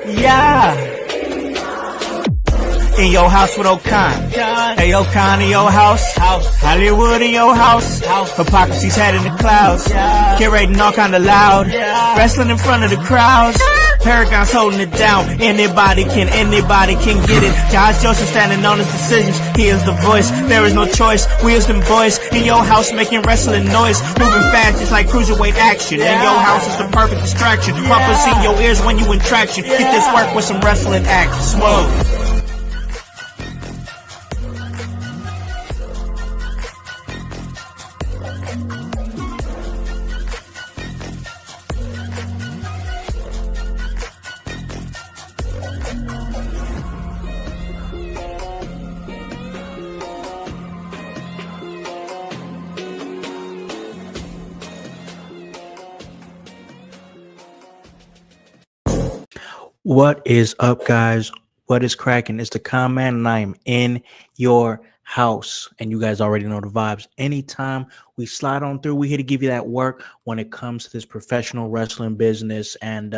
Yeah. In your house with O'Con. Hey, O'Con in your house. Hollywood in your house. Hypocrisy's head in the clouds. Curating all kind of loud. Wrestling in front of the crowds. Paragon's holding it down. Anybody can get it. Josh Joseph standing on his decisions. He is the voice. There is no choice. Wheels and boys in your house making wrestling noise. Moving fast just like cruiserweight action. And your house is the perfect distraction. Rumpus in your ears when you in traction. Get this work with some wrestling action. Smoke. What is up, guys? What is cracking? It's the Con Man, and I am in your house. And you guys already know the vibes. Anytime we slide on through, we're here to give you that work when it comes to this professional wrestling business. And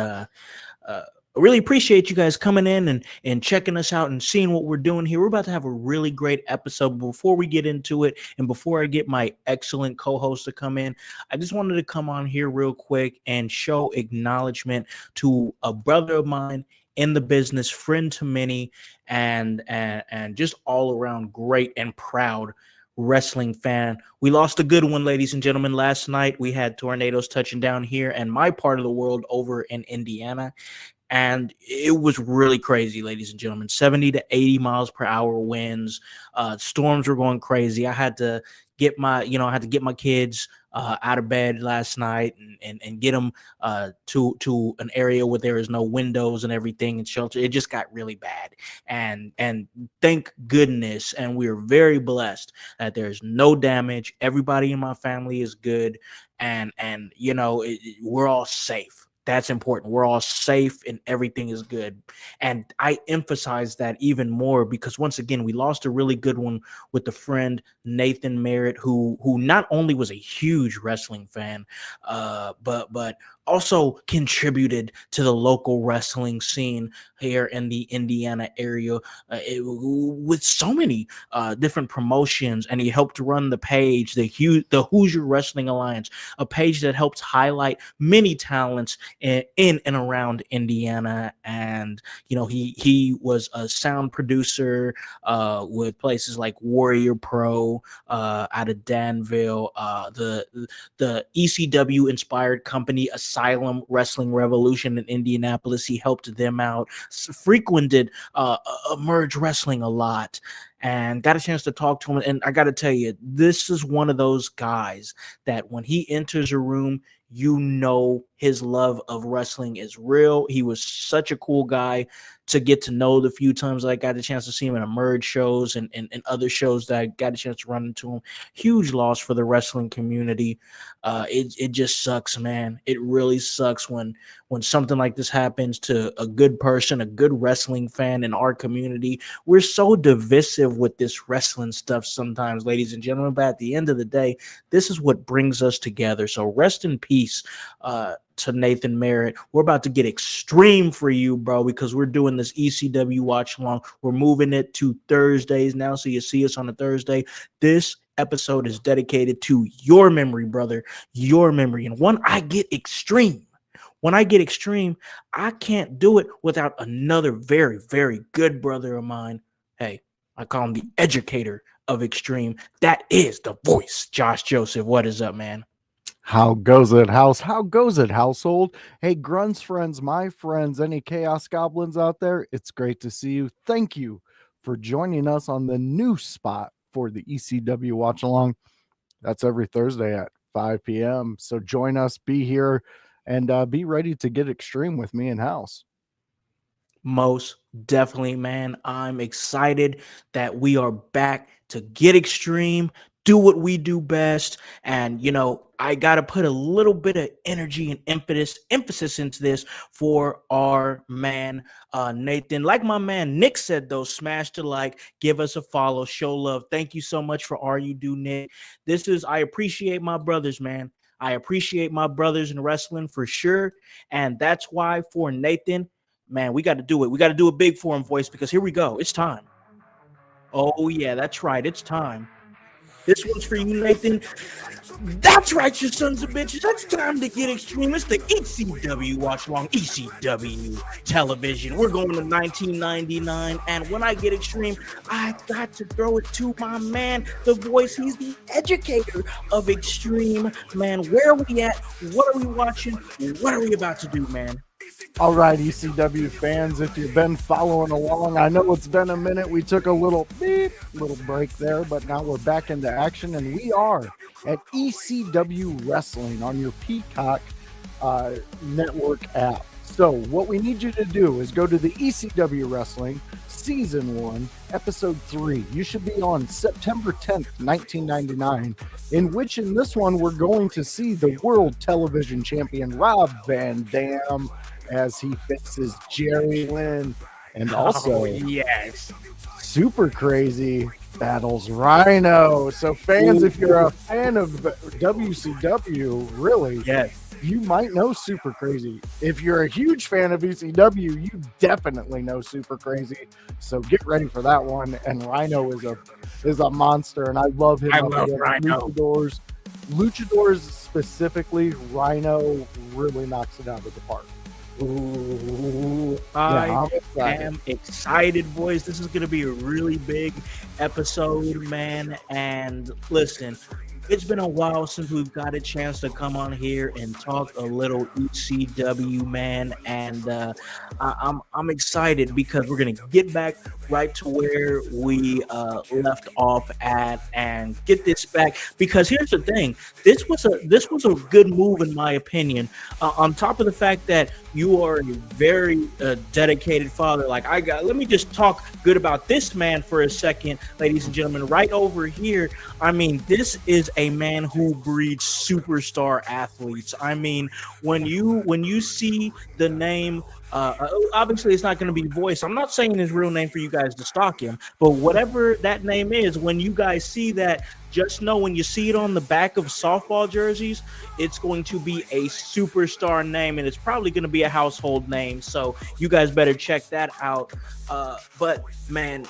really appreciate you guys coming in and checking us out and seeing what we're doing here. We're about to have a really great episode. But before we get into it, and before I get my excellent co-host to come in, I just wanted to come on here real quick and show acknowledgement to a brother of mine in the business, friend to many, and just all around great and proud wrestling fan. We lost a good one, ladies and gentlemen. Last night we had tornadoes touching down here in my part of the world over in Indiana. And it was really crazy, ladies and gentlemen. 70 to 80 miles per hour winds. Storms were going crazy. I had to get my kids out of bed last night and get them to an area where there is no windows and everything and shelter. It just got really bad. And thank goodness, and we're very blessed that there's no damage. Everybody in my family is good, and we're all safe. That's important. We're all safe and everything is good. And I emphasize that even more because once again, we lost a really good one with the friend Nathan Merritt, who not only was a huge wrestling fan, but also contributed to the local wrestling scene here in the Indiana area with so many different promotions. And he helped run the page, the Hoosier Wrestling Alliance, a page that helps highlight many talents in and around Indiana. And he was a sound producer with places like Warrior Pro out of Danville, the ECW inspired company Asylum Wrestling Revolution in Indianapolis. He helped them out, frequented Merge Wrestling a lot, and got a chance to talk to him. And I got to tell you, this is one of those guys that when he enters a room, his love of wrestling is real. He was such a cool guy to get to know the few times I got a chance to see him in Emerge shows and other shows that I got a chance to run into him. Huge loss for the wrestling community. It just sucks, man. It really sucks when something like this happens to a good person, a good wrestling fan in our community. We're so divisive with this wrestling stuff sometimes, ladies and gentlemen, but at the end of the day, this is what brings us together. So rest in peace to Nathan Merritt. We're about to get extreme for you, bro, because we're doing this ECW watch along. We're moving it to Thursdays now, so you see us on a Thursday. This episode is dedicated to your memory, brother, your memory. And when I get extreme, I can't do it without another very, very good brother of mine. Hey, I call him the educator of extreme. That is the voice, Josh Joseph. What is up, man? How goes it, house? How goes it, household? Hey, Grunts friends, my friends, any Chaos Goblins out there? It's great to see you. Thank you for joining us on the new spot for the ECW Watch Along. That's every Thursday at 5 p.m. So join us, be here, and be ready to get extreme with me in house. Most definitely, man. I'm excited that we are back to get extreme, do what we do best. And, I got to put a little bit of energy and emphasis into this for our man, Nathan. Like my man Nick said, though, smash the like, give us a follow, show love. Thank you so much for all you do, Nick. I appreciate my brothers, man. I appreciate my brothers in wrestling for sure. And that's why for Nathan, man, we got to do it. We got to do it big for him, voice, because here we go. It's time. Oh, yeah, that's right. It's time. This one's for you, Nathan. That's right, you sons of bitches. It's time to get extreme. It's the ECW watch along, ECW television. We're going to 1999, and when I get extreme, I got to throw it to my man, the voice. He's the educator of extreme, man. Where are we at? What are we watching? What are we about to do, man? All right, ECW fans, if you've been following along, I know it's been a minute. We took a little break there, but now we're back into action, and we are at ECW Wrestling on your Peacock network app. So what we need you to do is go to the ECW Wrestling Season 1, Episode 3. You should be on September 10th, 1999, in which in this one we're going to see the World Television Champion Rob Van Dam as he faces Jerry Lynn, and also yes, super crazy battles Rhino. So fans, if you're a fan of WCW, really, yes, you might know Super Crazy. If you're a huge fan of ECW, you definitely know Super Crazy. So get ready for that one. And Rhino is a monster, and I love him. I love Rhino. Luchadors specifically, Rhino really knocks it out of the park. Ooh, I am excited, boys. This is going to be a really big episode, man. And listen, it's been a while since we've got a chance to come on here and talk a little ECW, man. And I'm excited because we're going to get back right to where we left off at and get this back. Because here's the thing: this was a good move in my opinion. On top of the fact that you are a very dedicated father, let me just talk good about this man for a second, ladies and gentlemen. Right over here, I mean, this is a man who breeds superstar athletes. I mean, when you see the name, obviously it's not going to be voice. I'm not saying his real name for you guys to stalk him, but whatever that name is, when you guys see that, just know when you see it on the back of softball jerseys, it's going to be a superstar name, and it's probably going to be a household name. So you guys better check that out. But man,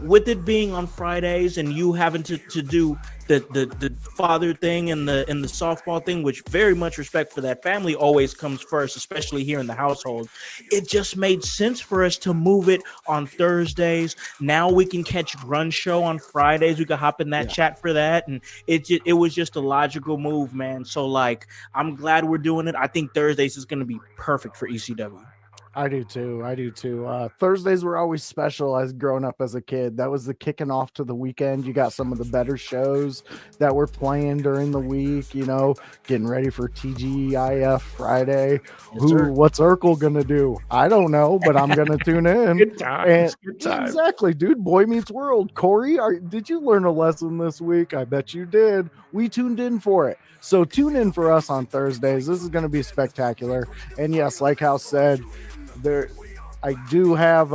with it being on Fridays and you having to do the father thing and the softball thing, which very much respect for that, family always comes first, especially here in the household. It just made sense for us to move it on Thursdays. Now we can catch Grunge Show on Fridays. We could hop in that chat for that, and it was just a logical move, man. So I'm glad we're doing it. I think Thursdays is going to be perfect for ECW. I do too. Thursdays were always special as growing up as a kid. That was the kicking off to the weekend. You got some of the better shows that were playing during the week, getting ready for TGIF Friday. Yes, what's Urkel gonna do? I don't know, but I'm gonna tune in. Good times. Exactly, dude. Boy Meets World. Corey, did you learn a lesson this week? I bet you did. We tuned in for it. So tune in for us on Thursdays. This is going to be spectacular. And yes, like House said, I do have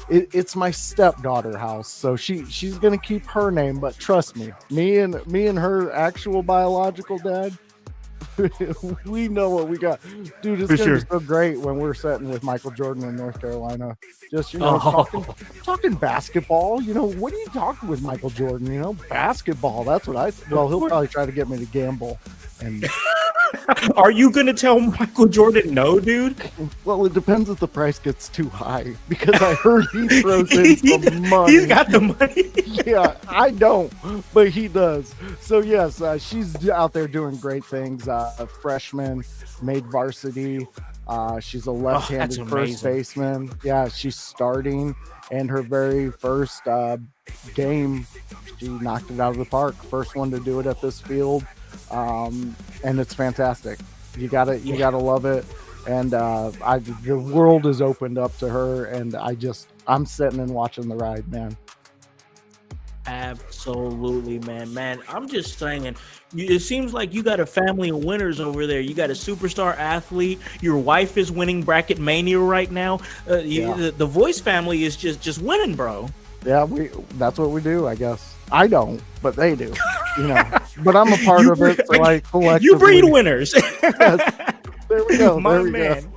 it's my stepdaughter house, so she's gonna keep her name, but trust me and her actual biological dad, we know what we got, dude. It's gonna be so great when we're sitting with Michael Jordan in North Carolina, just talking basketball. What are you talking with Michael Jordan? Basketball. That's what he'll probably try to get me to gamble. And are you gonna tell Michael Jordan no, dude? Well, it depends if the price gets too high, because I heard he throws in some money. He's got the money. Yeah, I don't, but he does. So yes, she's out there doing great things. A freshman, made varsity. She's a left-handed first baseman. Yeah, she's starting, and her very first game, she knocked it out of the park. First one to do it at this field. And it's fantastic. You gotta love it. And the world is opened up to her, and I'm sitting and watching the ride, man. Absolutely, man. I'm just saying, it seems like you got a family of winners over there. You got a superstar athlete. Your wife is winning Bracket Mania right now. The Voice family is just winning, bro. Yeah, that's what we do, I guess. I don't, but they do. but I'm a part you of it, so I you breed collectively. winners. Yes, there we go. My There we go. man.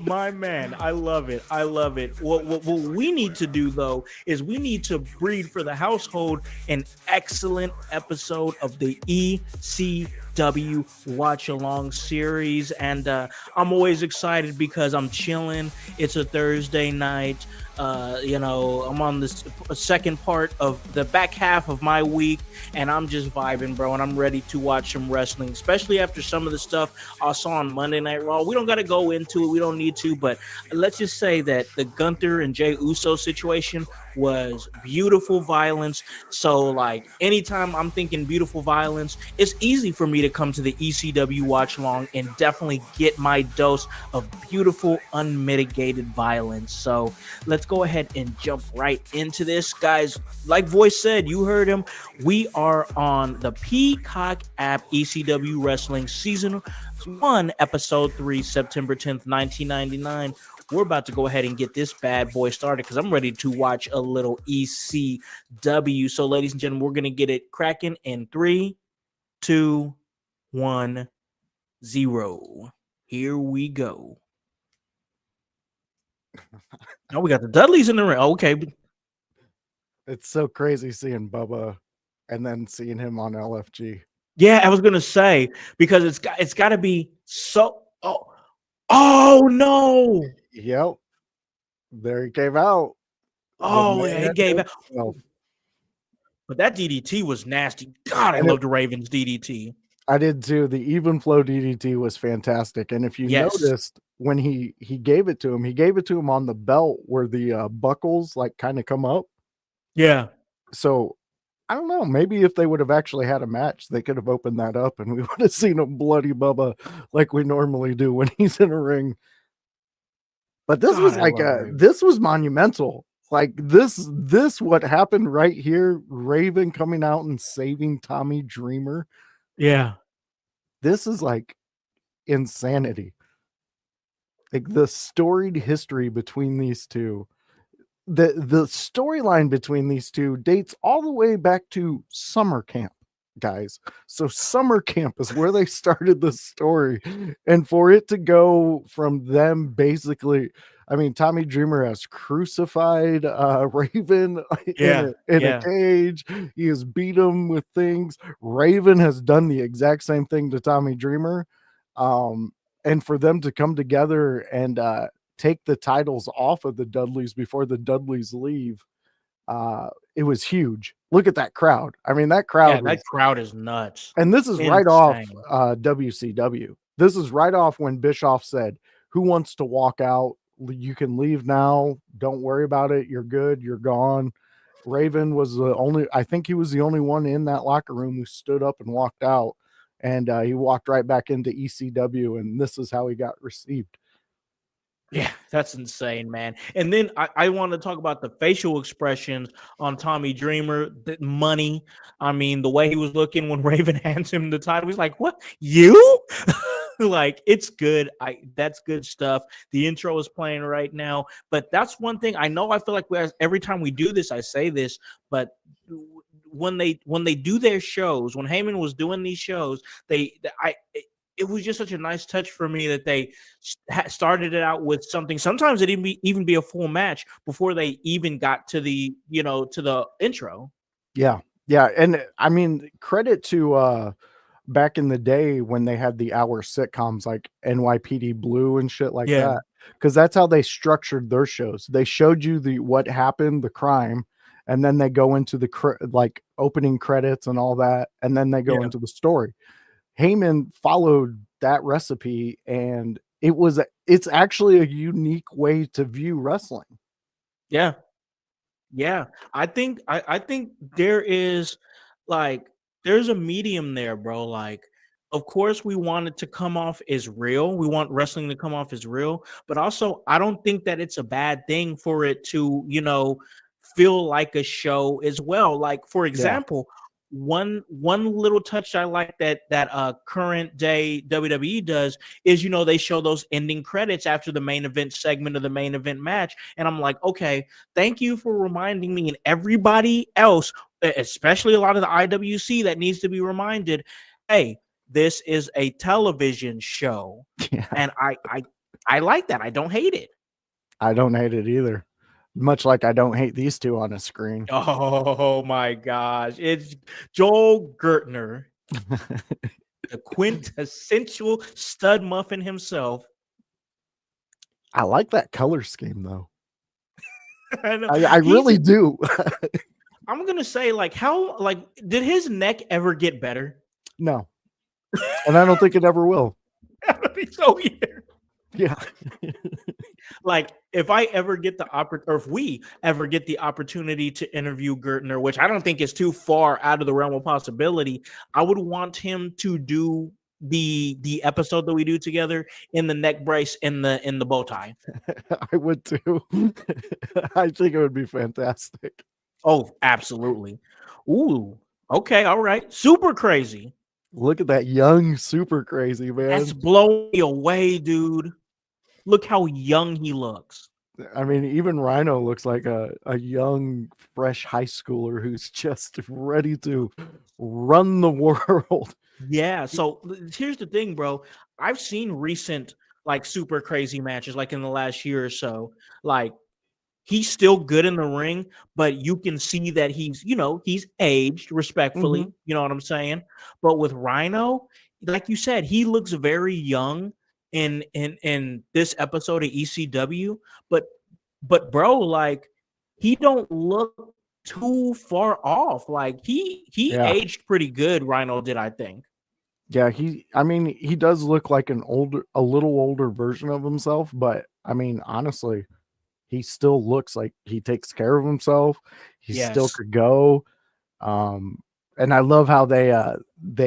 My man, I love it. I love it. What we need to do though is we need to breed for the household an excellent episode of the ECW watch along series, and I'm always excited because I'm chilling. It's a Thursday night. I'm on this second part of the back half of my week, and I'm just vibing, bro. And I'm ready to watch some wrestling, especially after some of the stuff I saw on Monday Night Raw. We don't got to go into it. We don't need to, but let's just say that the Gunther and Jay Uso situation was beautiful violence. So, like, anytime I'm thinking beautiful violence, it's easy for me to come to the ECW watch long and definitely get my dose of beautiful, unmitigated violence. So, let's go ahead and jump right into this, guys. Like Voice said, you heard him. We are on the Peacock app, ECW Wrestling Season 1, Episode 3, September 10th, 1999. We're about to go ahead and get this bad boy started because I'm ready to watch a little ECW. So, ladies and gentlemen, we're going to get it cracking in 3, 2, 1, 0. Here we go. Oh, we got the Dudleys in the ring. Okay. It's so crazy seeing Bubba and then seeing him on LFG. Yeah, I was gonna say because it's got to be so. Oh no! Yep. There he came out. The Oh yeah, he man gave out. himself. But that DDT was nasty. God, I And it, love the Ravens DDT. I did too. The even flow DDT was fantastic. And if you Yes. noticed when he gave it to him, he gave it to him on the belt where the buckles like kind of come up. Yeah. So I don't know. Maybe if they would have actually had a match, they could have opened that up and we would have seen a bloody Bubba like we normally do when he's in a ring. But this God, was I like love Ravens. this was monumental. Like this what happened right here, Raven coming out and saving Tommy Dreamer. Yeah. This is like insanity. Like the storied history between these two. The storyline between these two dates all the way back to summer camp, guys. So summer camp is where they started the story, and for it to go from them basically, I mean, Tommy Dreamer has crucified Raven Yeah. in a Yeah. cage. He has beat him with things. Raven has done the exact same thing to Tommy Dreamer, um, and for them to come together and take the titles off of the Dudleys before the Dudleys leave. It was huge. Look at that crowd. I mean, that Yeah. crowd That was, crowd is nuts. and this is right off Insane. WCW. This is right off when Bischoff said, "Who wants to walk out? You can leave now. Don't worry about it. You're good. You're gone." Raven was the only, I think he was the only one in that locker room who stood up and walked out. And he walked right back into ECW, and this is how he got received. Yeah, that's insane, man. And then I want to talk about the facial expressions on Tommy Dreamer, the money. I mean, the way he was looking when Raven hands him the title, he's like, "What? You?" Like, it's good. That's good stuff. The intro is playing right now, but that's one thing I know. I feel like every time we do this, I say this, but when they do their shows, when Heyman was doing these shows, it was just such a nice touch for me that they started it out with something. Sometimes it even be a full match before they even got to the intro. Yeah. Yeah. And I mean, credit to back in the day when they had the hour sitcoms like NYPD Blue and shit like Yeah, that. Because that's how they structured their shows. They showed you the what happened, the crime, and then they go into the like opening credits and all that, and then they go yeah, into the story. Heyman followed that recipe, and it's actually a unique way to view wrestling. yeah. Yeah, I think there is like there's a medium there, bro. Like, of course, we want it to come off as real. We want wrestling to come off as real, but also I don't think that it's a bad thing for it to, feel like a show as well. Like, for Yeah. example, one little touch I like that current day WWE does is, they show those ending credits after the main event segment of the main event match, and I'm like, okay, thank you for reminding me and everybody else, especially a lot of the IWC that needs to be reminded, hey, this is a television show. Yeah. And I like that. I don't hate it. I don't hate it either. Much like I don't hate these two on a screen. Oh my gosh. It's Joel Gertner, the quintessential stud muffin himself. I like that color scheme though. I know. I really do. I'm gonna say, did his neck ever get better? No. And I don't think it ever will. I don't think so either. Yeah. Like, if I ever get the or if we ever get the opportunity to interview Gertner, which I don't think is too far out of the realm of possibility, I would want him to do the episode that we do together in the neck brace in the bow tie. I would too. I think it would be fantastic. Oh, absolutely. Ooh, okay, all right. Super crazy. Look at that young super crazy, man. That's blowing me away, dude. Look how young he looks. I mean, even Rhino looks like a young, fresh high schooler who's just ready to run the world. Yeah, so here's the thing, bro. I've seen recent super crazy matches in the last year or so. He's still good in the ring, but you can see that he's aged respectfully. Mm-hmm. You know what I'm saying? But with Rhino, like you said, he looks very young in this episode of ECW. But bro, he don't look too far off. He aged pretty good, Rhino did, I think. Yeah, he does look like a little older version of himself, but I mean, honestly, he still looks like he takes care of himself. He still could go. And I love how they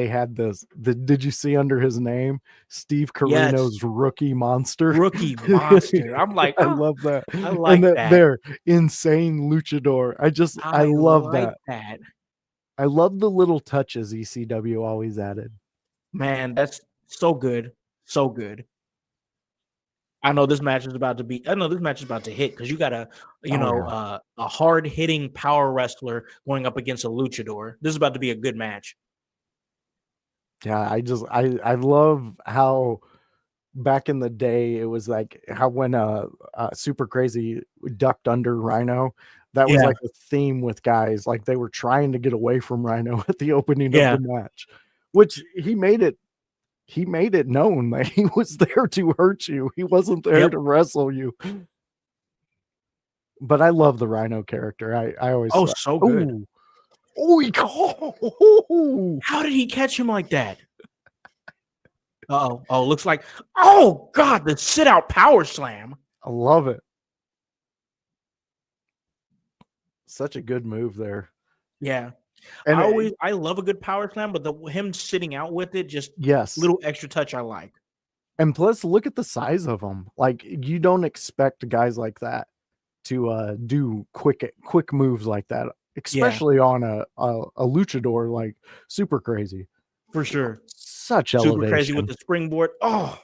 had did you see under his name Steve Carino's Rookie Monster? Rookie Monster. I'm like, I love that. I like that. They're insane luchador. I love like that. I love the little touches ECW always added. Man, that's so good. So good. I know this match is about to hit because you got a hard hitting power wrestler going up against a luchador. This is about to be a good match. Yeah, I love how back in the day it was like how when Super Crazy ducked under Rhino, that was like a theme with guys, like they were trying to get away from Rhino at the opening of the match, which he made it known that he was there to hurt you. He wasn't there to wrestle you. But I love the Rhino character. I always so good. How did he catch him like that? Oh, looks like, oh God, the sit out power slam. I love it. Such a good move there. Yeah. And I love a good power slam, but him sitting out with it, just little extra touch I like. And plus, look at the size of them. Like, you don't expect guys like that to do quick moves like that, especially on a luchador like Super Crazy. For sure. Such elevation. Super Crazy with the springboard. Oh,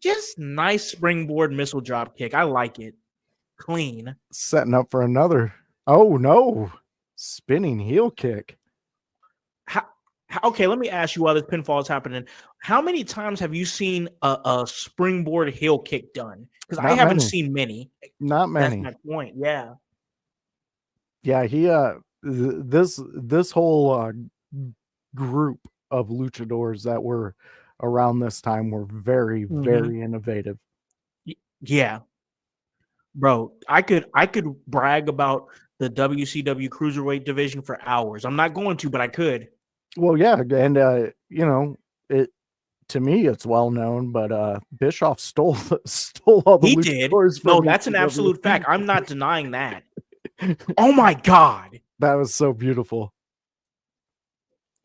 just nice springboard missile drop kick. I like it. Clean. Setting up for another. Oh, no. Spinning heel kick. Okay, let me ask you while this pinfall is happening. How many times have you seen a springboard heel kick done? Because I haven't seen many. Not many. That's my point. Yeah. Yeah, he this whole group of luchadors that were around this time were very, very innovative. Yeah. Bro, I could brag about the WCW Cruiserweight division for hours. I'm not going to, but I could. Well, yeah, and it to me it's well known, but Bischoff stole all the luchadors from that's an absolute fact. I'm not denying that. Oh my God. That was so beautiful.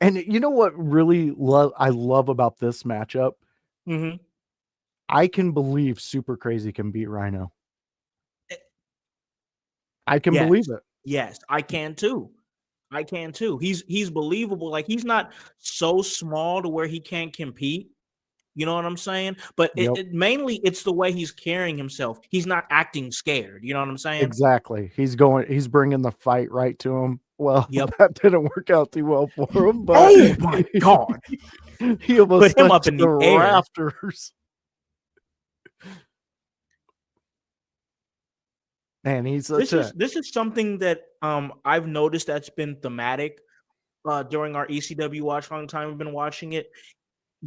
And you know what really I love about this matchup? Mm-hmm. I can believe Super Crazy can beat Rhino. I can believe it. Yes, I can too. I can too. He's believable. Like he's not so small to where he can't compete. You know what I'm saying? But Yep. mainly it's the way he's carrying himself. He's not acting scared. You know what I'm saying? Exactly. He's bringing the fight right to him. Well, Yep. that didn't work out too well for him, but Oh my God. he almost Put him up touched in the the air. rafters. Man, he's such a This is something that I've noticed that's been thematic during our ECW watch long time we've been watching it.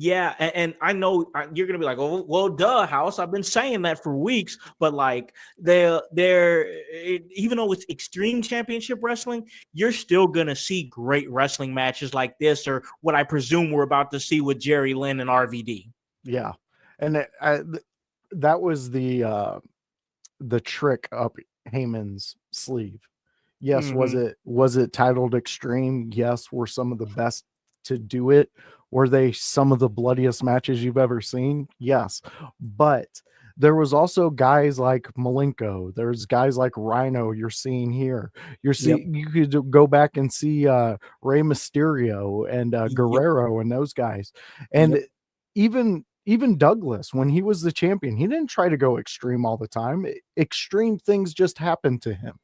Yeah, and I know you're gonna be like, "Oh, well, duh, House." I've been saying that for weeks, but like, even though it's Extreme Championship Wrestling, you're still gonna see great wrestling matches like this, or what I presume we're about to see with Jerry Lynn and RVD. yeah. And that was the trick up Heyman's sleeve. Yes, Mm-hmm. was it titled Extreme? Yes, were some of the best to do it. Were they some of the bloodiest matches you've ever seen? Yes. But there was also guys like Malenko. There's guys like Rhino you're seeing here. Yep. You could go back and see Rey Mysterio and Yep. Guerrero and those guys. And Yep. even Douglas, when he was the champion, he didn't try to go extreme all the time. Extreme things just happened to him.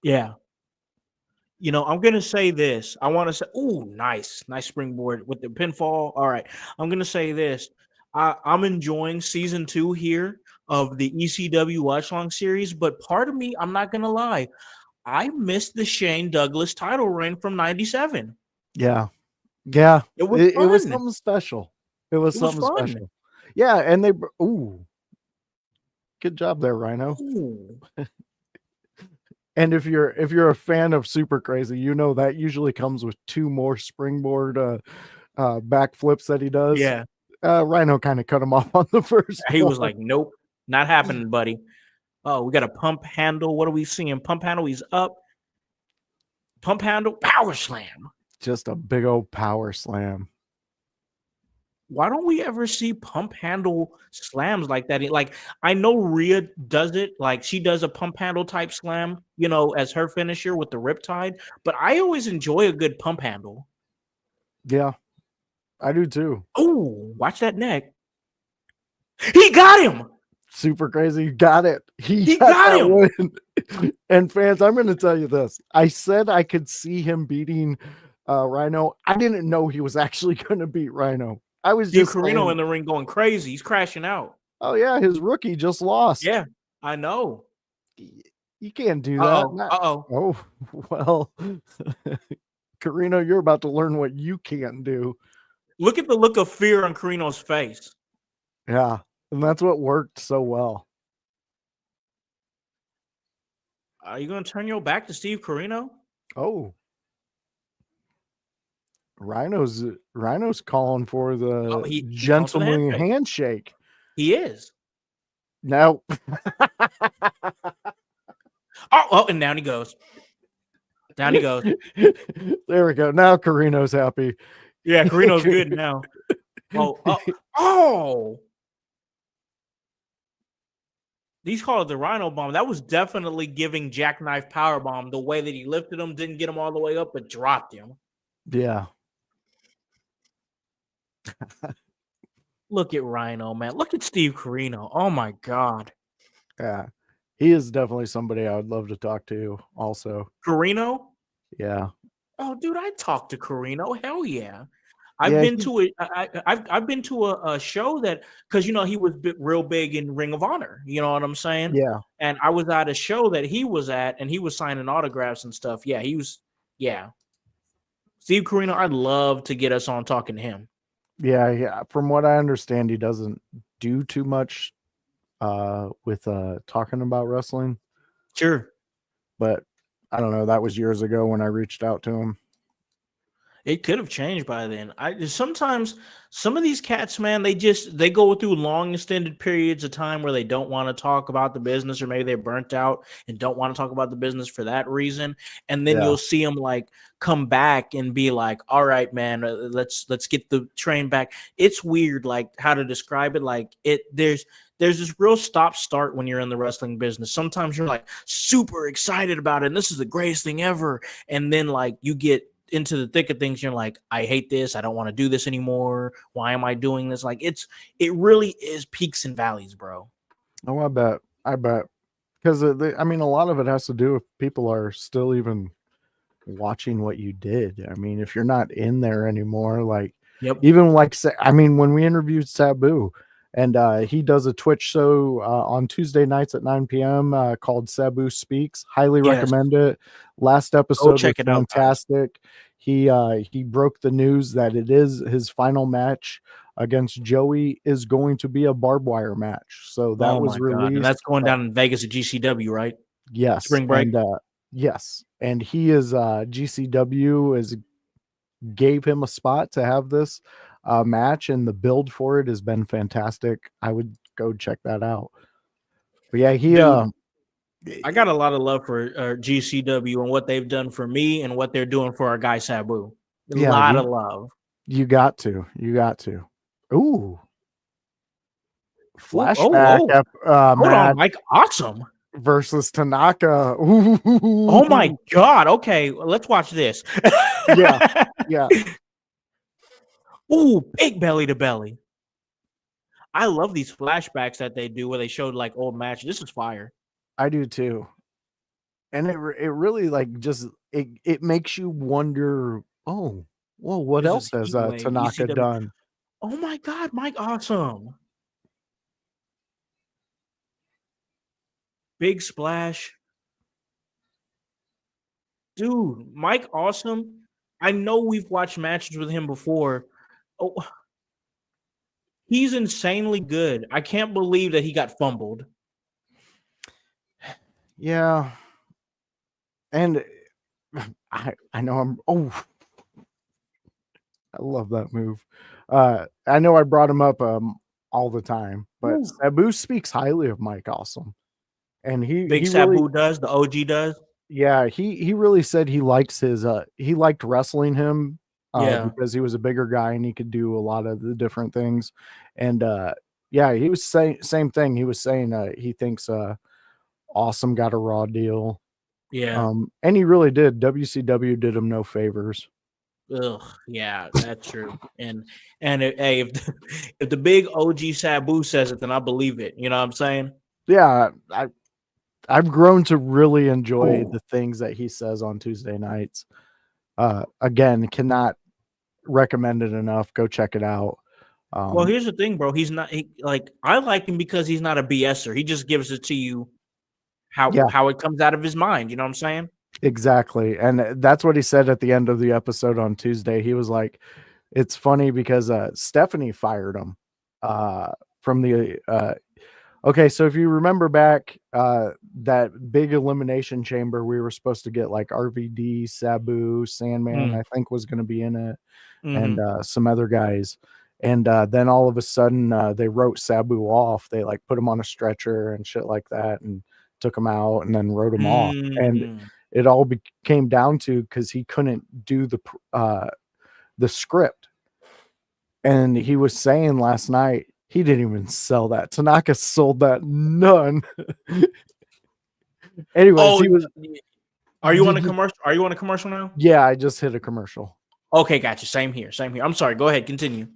Yeah. You know, I'm gonna say this. I want to say, "Ooh, nice springboard with the pinfall." All right, I'm gonna say this. I'm enjoying season 2 here of the ECW Watch Long series, but part of me, I'm not gonna lie, I missed the Shane Douglas title reign from '97. Yeah. Yeah. It was It was fun. something special. It was It was something fun. special. Yeah. And ooh, good job there, Rhino. Ooh, And if you're a fan of Super Crazy, you know that usually comes with two more springboard backflips that he does. yeah. Rhino kind of cut him off on the first He was one. like, "Nope, not happening, buddy." Oh, we got a pump handle. What are we seeing? Pump handle. He's up. Pump handle. Power slam. Just a big old power slam. Why don't we ever see pump handle slams like that? Like I know Rhea does it, like she does a pump handle type slam, you know, as her finisher with the riptide. But I always enjoy a good pump handle. Yeah, I do too. Oh, watch that neck. He got him. Super Crazy got it. He He got got that him. win. And fans, I'm going to tell you this. I said I could see him beating Rhino. I didn't know he was actually going to beat Rhino. I was Steve just Corino saying, in the ring going crazy. He's crashing out. oh yeah, his rookie just lost. Yeah, I know. You can't do Uh that. oh. Uh oh. Oh, well, Carino, you're about to learn what you can't do. Look at the look of fear on Corino's face. Yeah. And that's what worked so well. Are you going to turn your back to Steve Corino? Oh, Rhino's calling for Oh, the he calling for the gentlemanly handshake. handshake. He is. No. Oh, and down he goes. Down he goes. There we go. Now Carino's happy. Yeah, Carino's good now. Oh! These call it the Rhino Bomb. That was definitely giving Jackknife Power Bomb the way that he lifted him, didn't get him all the way up, but dropped him. Yeah. Look at Rhino, man. Look at Steve Corino. Oh my God. Yeah. He is definitely somebody I would love to talk to also. Corino? Yeah. Oh, dude, I talked to Corino. Hell yeah. I've Yeah. been to I've been to a show that, because you know he was real big in Ring of Honor. You know what I'm saying? Yeah. And I was at a show that he was at, and he was signing autographs and stuff. Yeah, he was. Yeah, Steve Corino. I'd love to get us on talking to him. Yeah. Yeah. From what I understand, he doesn't do too much with talking about wrestling. Sure. But I don't know. That was years ago when I reached out to him. It could have changed by then. I sometimes some of these cats, man, they go through long extended periods of time where they don't want to talk about the business, or maybe they're burnt out and don't want to talk about the business for that reason. And then Yeah. you'll see them like come back and be like, "All right, man, let's get the train back." It's weird, like how to describe it. Like there's this real stop start when you're in the wrestling business. Sometimes you're like super excited about it, and this is the greatest thing ever. And then like you get into the thick of things, you're like, I hate this. I don't want to do this anymore. Why am I doing this? Like it really is peaks and valleys, bro. Oh, I bet. Because I mean, a lot of it has to do with people are still even watching what you did. I mean, if you're not in there anymore, like Yep. even like I mean, when we interviewed Sabu, and he does a Twitch show on Tuesday nights at 9 p.m. Called Sabu Speaks. Highly Yes. recommend it. Last Go episode was check it out, guys. fantastic. He broke the news that it is his final match against Joey is going to be a barbed wire match. So that Oh was my god. And released. that's going down in Vegas at GCW, right? Yes, Spring break. and yes, and he is GCW is gave him a spot to have this match, and the build for it has been fantastic. I would go check that out. But yeah, he Dude, I got a lot of love for GCW and what they've done for me and what they're doing for our guy Sabu. A yeah, lot of love. you got to. Ooh, Ooh, flashback hold on, match Mike. Awesome. versus Tanaka. Oh my Ooh. god. Okay, let's watch this. Yeah, yeah, Ooh, big belly to belly. I love these flashbacks that they do where they showed like old matches. This is fire. I do too. And it really like just it makes you wonder, oh, well, what This is else has Heatwave, Tanaka ECW. done? Oh my god, Mike Awesome. Big splash. Dude, Mike Awesome. I know we've watched matches with him before. Oh, he's insanely good. I can't believe that he got fumbled. Yeah, and I know I love that move. I know I brought him up all the time, but Ooh. Sabu speaks highly of Mike Awesome, and Big he really Sabu does, the OG does. yeah he really said he likes his he liked wrestling him Yeah. because he was a bigger guy and he could do a lot of the different things, and yeah, he was saying same thing. He was saying he thinks Awesome got a raw deal. Yeah. And he really did. WCW did him no favors. Ugh, yeah, that's true. Hey, if the big OG Sabu says it, then I believe it. You know what I'm saying? Yeah, I've grown to really enjoy Ooh. the things that he says on Tuesday nights. Again, cannot recommend it enough. Go check it out. Well, Um, here's the thing, bro. Like I like him because he's not a BSer. He just gives it to you yeah, how it comes out of his mind. You know what I'm saying? exactly. And that's what he said at the end of the episode on Tuesday. He was like, it's funny because Stephanie fired him from the okay, so if you remember back, that big elimination chamber, we were supposed to get like RVD, Sabu, Sandman, Mm, I think was going to be in it, and hmm some other guys. And then all of a sudden, they wrote Sabu off. They like put him on a stretcher and shit like that, and took him out, and then wrote him off. And mm. it all came down to because he couldn't do the script. And he was saying last night he didn't even sell that. Tanaka sold that none. Anyways, Oh, he was. are you on Did a you? commercial? Are you on a commercial now? Yeah, I just hit a commercial. Okay, gotcha. Same here. Same here. I'm sorry. Go ahead. Continue.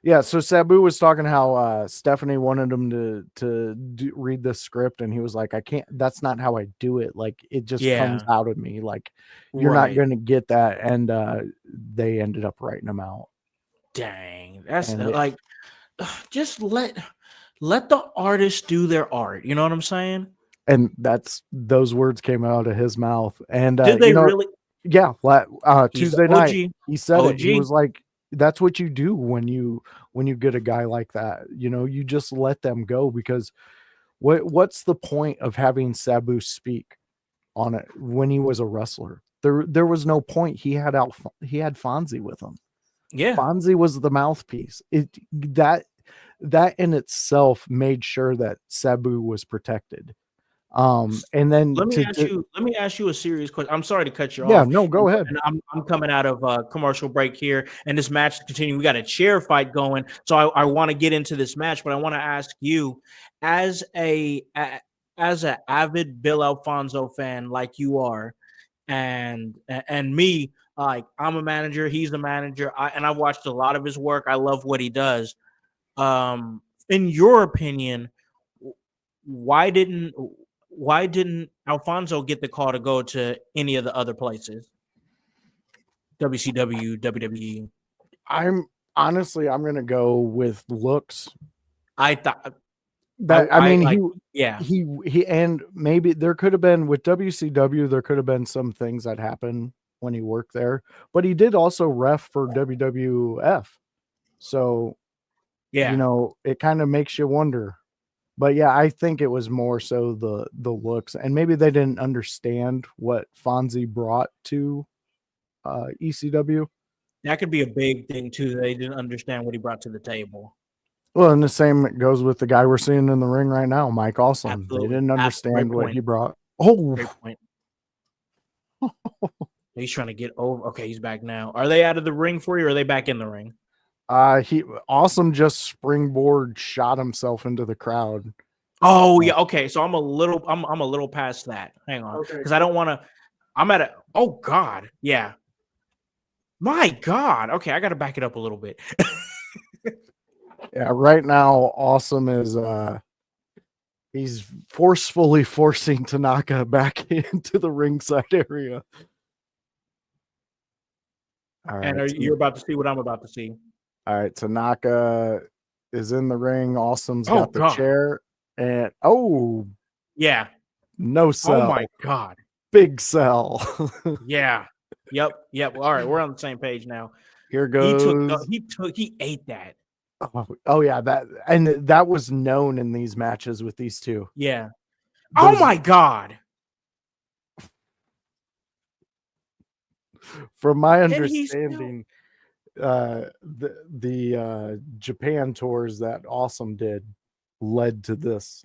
Yeah, so Sabu was talking how Stephanie wanted him to read the script, and he was like, "I can't. That's not how I do it. Like it just comes Yeah. out of me. Like you're not Right. going to get that." And they ended up writing him out. Dang. That's And like just let the artists do their art. You know what I'm saying? that's those words came out of his mouth. And Did you they know, really? yeah, He's the Tuesday night OG. he said it. He OG. was like, "That's what you do when you get a guy like that. You know, you just let them go because what's the point of having Sabu speak on it when he was a wrestler? There was no point. He had Fonzie with him. Yeah. Fonzie was the mouthpiece. That in itself made sure that Sabu was protected. And then Let me ask you a serious question. I'm sorry to cut you yeah, off. no, go ahead. And I'm coming out of a commercial break here, and this match is continuing. We got a chair fight going, so I want to get into this match, but I want to ask you, as as an avid Bill Alfonso fan like you are, and me, like I'm a manager, he's a manager, and I've watched a lot of his work. I love what he does. In your opinion, why didn't Alfonso get the call to go to any of the other places? WCW, WWE. I'm gonna go with looks. I thought That I mean, like, yeah, he and maybe there could have been with WCW, there could have been some things that happened when he worked there, but he did also ref for WWF. So, yeah. it kind of makes you wonder. But yeah, I think it was more so the looks, and maybe they didn't understand what Fonzie brought to ECW. That could be a big thing too. They didn't understand what he brought to the table. Well, and the same goes with the guy we're seeing in the ring right now, Mike Awesome. They Absolutely. didn't understand what Great he point. brought. Oh, Great point. He's trying to get over. Okay, he's back now. Are they out of the ring for you, or are they back in the ring? he Awesome just springboard shot himself into the crowd. Oh yeah. Okay, so I'm a little past that. Hang on, because I don't want to. I'm at a. Oh God. Yeah. My God. Okay, I got to back it up a little bit. Yeah, right now, Awesome is he's forcefully forcing Tanaka back into the ringside area. All right, And you're about to see what I'm about to see. All right, Tanaka is in the ring. Awesome's Oh got the God. chair, and Yeah. no sell. Oh my God. Big sell. Yeah. Yep. Well, all right, we're on the same page now. Here goes. He ate that. Oh yeah, that was known in these matches with these two. Yeah. Oh my God. From my understanding, the Japan tours that Awesome did led to this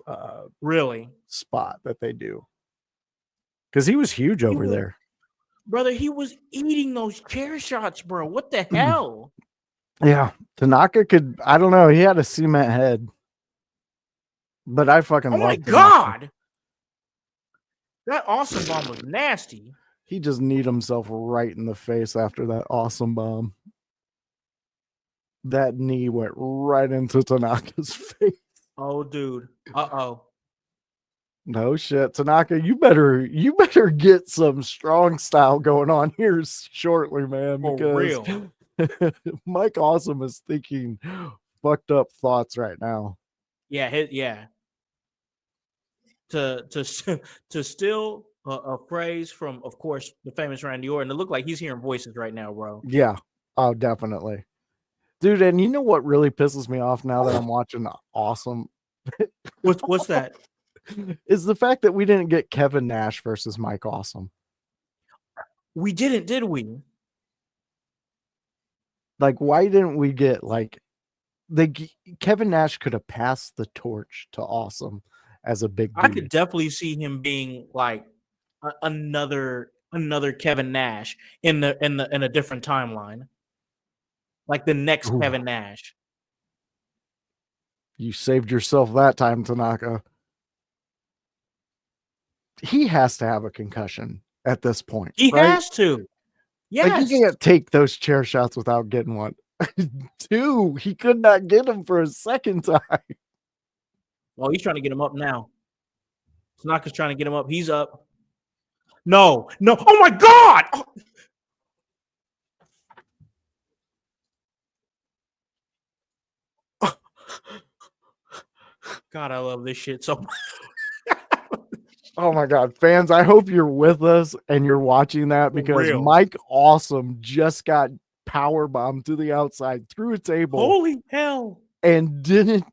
Really spot that they do, because he was huge over there, brother. He was eating those chair shots, bro. What the hell? Yeah, Tanaka could. I don't know. He had a cement head, but I fucking. Oh my Tanaka. God. That Awesome bomb was nasty. He just kneed himself right in the face after that Awesome bomb. That knee went right into Tanaka's face. Oh, dude. Uh-oh. No shit, Tanaka. You better get some strong style going on here shortly, man. For because real. Mike Awesome is thinking fucked up thoughts right now. Yeah, yeah. To steal a phrase from, of course, the famous Randy Orton. It looked like he's hearing voices right now, bro. Yeah. Oh, definitely. Dude, and you know what really pisses me off now that I'm watching Awesome? What's that? Is the fact that we didn't get Kevin Nash versus Mike Awesome. We didn't, did we? Like, why didn't we get Kevin Nash could have passed the torch to Awesome as a big dude. I could definitely see him being like another Kevin Nash in a different timeline. Like the next Kevin Nash. You saved yourself that time, Tanaka. He has to have a concussion at this point. He has to. Yes. Like, he can't take those chair shots without getting one. Two, he could not get him for a second time. Well, he's trying to get him up now. Tanaka's trying to get him up. He's up. No. Oh my God. Oh. God, I love this shit so much. Oh my God, fans, I hope you're with us and you're watching that, because Mike Awesome just got power bombed to the outside through a table. Holy hell. And didn't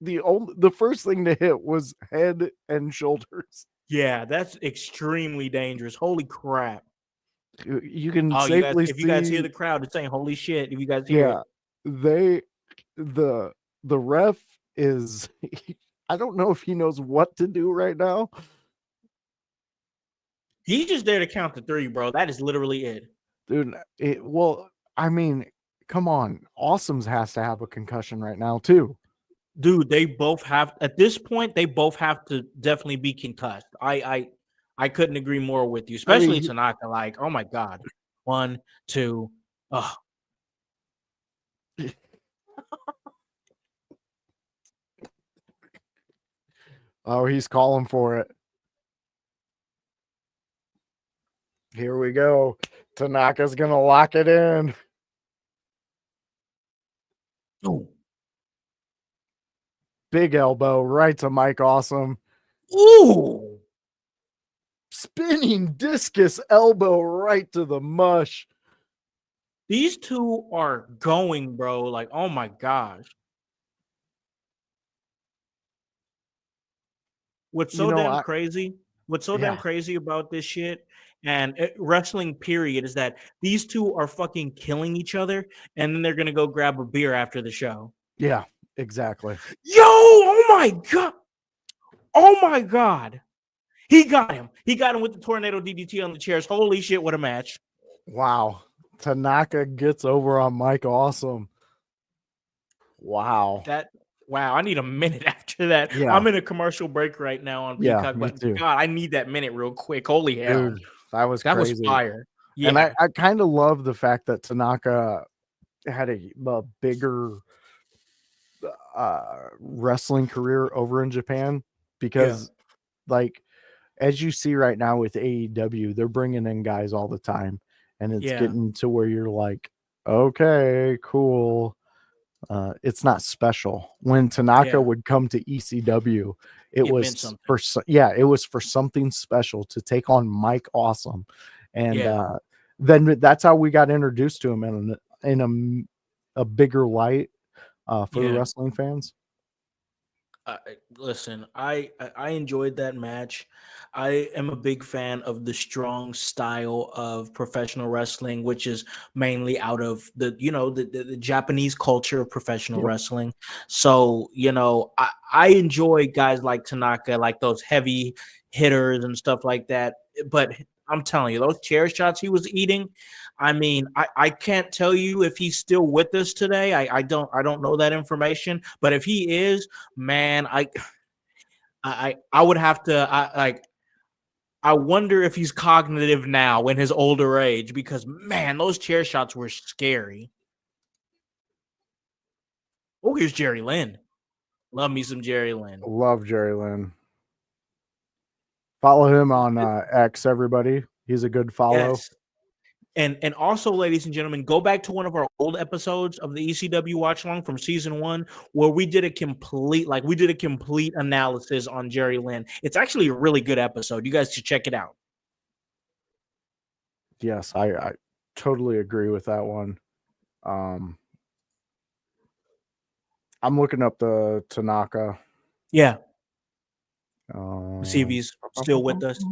the first thing to hit was head and shoulders. Yeah, that's extremely dangerous. Holy crap. You can Oh, you guys, safely if you guys hear see, the crowd, it's saying "Holy shit!" If you guys hear yeah, it, they the ref is I don't know if he knows what to do right now. he's just there to count the three, bro. That is literally it. Dude, well, I mean, come on. Awesomes has to have a concussion right now too. Dude, they both have at this point. They both have to definitely be concussed. I couldn't agree more with you, I especially mean, Tanaka. Like, oh my god, one, two, oh, oh, he's calling for it. Here we go. Tanaka's gonna lock it in. ooh, Big elbow right to Mike Awesome. ooh. Spinning discus elbow right to the mush. These two are going, bro. Like, oh my gosh. What's You so know, damn crazy? What's so damn yeah, crazy about this shit and wrestling period is that these two are fucking killing each other, and then they're gonna go grab a beer after the show. yeah, exactly. Yo, oh my god, oh my god, he got him. He got him with the tornado DDT on the chairs. Holy shit, what a match! Wow. Tanaka gets over on Mike Awesome. Wow. That wow, I need a minute after that. Yeah, I'm in a commercial break right now on yeah, Peacock, me but too. God, I need that minute real quick. Holy hell, Dude, that was that was crazy. fire. And Yeah, I kind of love the fact that Tanaka had a bigger wrestling career over in Japan yeah, because, like, as you see right now with AEW, they're bringing in guys all the time, and it's yeah, getting to where you're like, okay, cool. It's not special. When Tanaka yeah. would come to ECW, it It meant was something. it was for something special to take on Mike Awesome, and Yeah, then that's how we got introduced to him in a bigger light for the yeah. wrestling fans. Listen, I enjoyed that match. I am a big fan of the strong style of professional wrestling, which is mainly out of the the Japanese culture of professional Yep. wrestling. So I enjoy guys like Tanaka, like those heavy hitters and stuff like that. But I'm telling you, those chair shots he was eating. I mean, I can't tell you if he's still with us today. I don't know that information, but if he is, man, I would have to I wonder if he's cognitive now in his older age because man, those chair shots were scary. Oh, here's Jerry Lynn. Love me some Jerry Lynn. Love Jerry Lynn. Follow him on X, everybody. He's a good follow. Yes. And also, ladies and gentlemen, go back to one of our old episodes of the ECW Watch Along from season 1, where we did a complete analysis on Jerry Lynn. It's actually a really good episode. You guys should check it out. Yes, I totally agree with that one. Um, I'm looking up the Tanaka. Yeah. See if Um, he's still with us.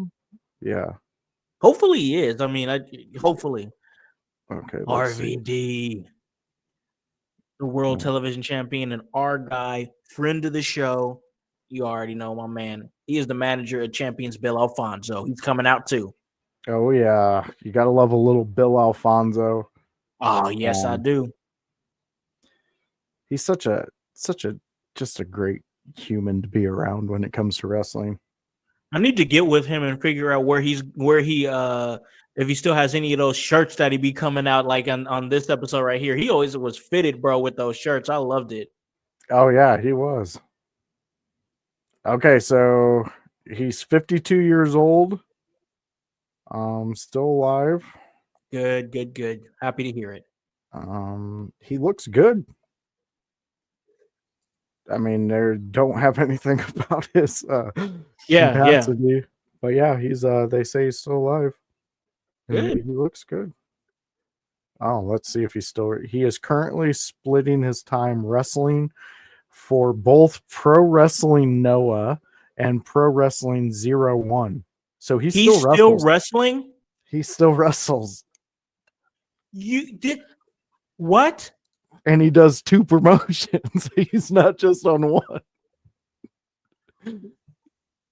yeah. Hopefully he is. I mean, hopefully. Okay, let's see. RVD, the world television champion, and our guy, friend of the show. You already know my man. He is the manager at Champions Bill Alfonso. He's coming out too. Oh yeah, you gotta love a little Bill Alfonso. Oh, yes, I Um, do. he's such a just a great human to be around when it comes to wrestling. I need to get with him and figure out where he if he still has any of those shirts that he be coming out like on this episode right here. He always was fitted, bro, with those shirts. I loved it. Oh yeah, he was. Okay, so he's 52 years old. Still alive. Good, good, good. Happy to hear it. He looks good. I mean, they don't have anything about his Yeah, yeah. capacity, but yeah, he's they say he's still alive, and Good. he looks good. Oh, let's see if he's still. He is currently splitting his time wrestling for both Pro Wrestling Noah and Pro Wrestling 01. So he He's still still wrestles. wrestling? He still wrestles. You did what? And he does 2 promotions. He's not just on one.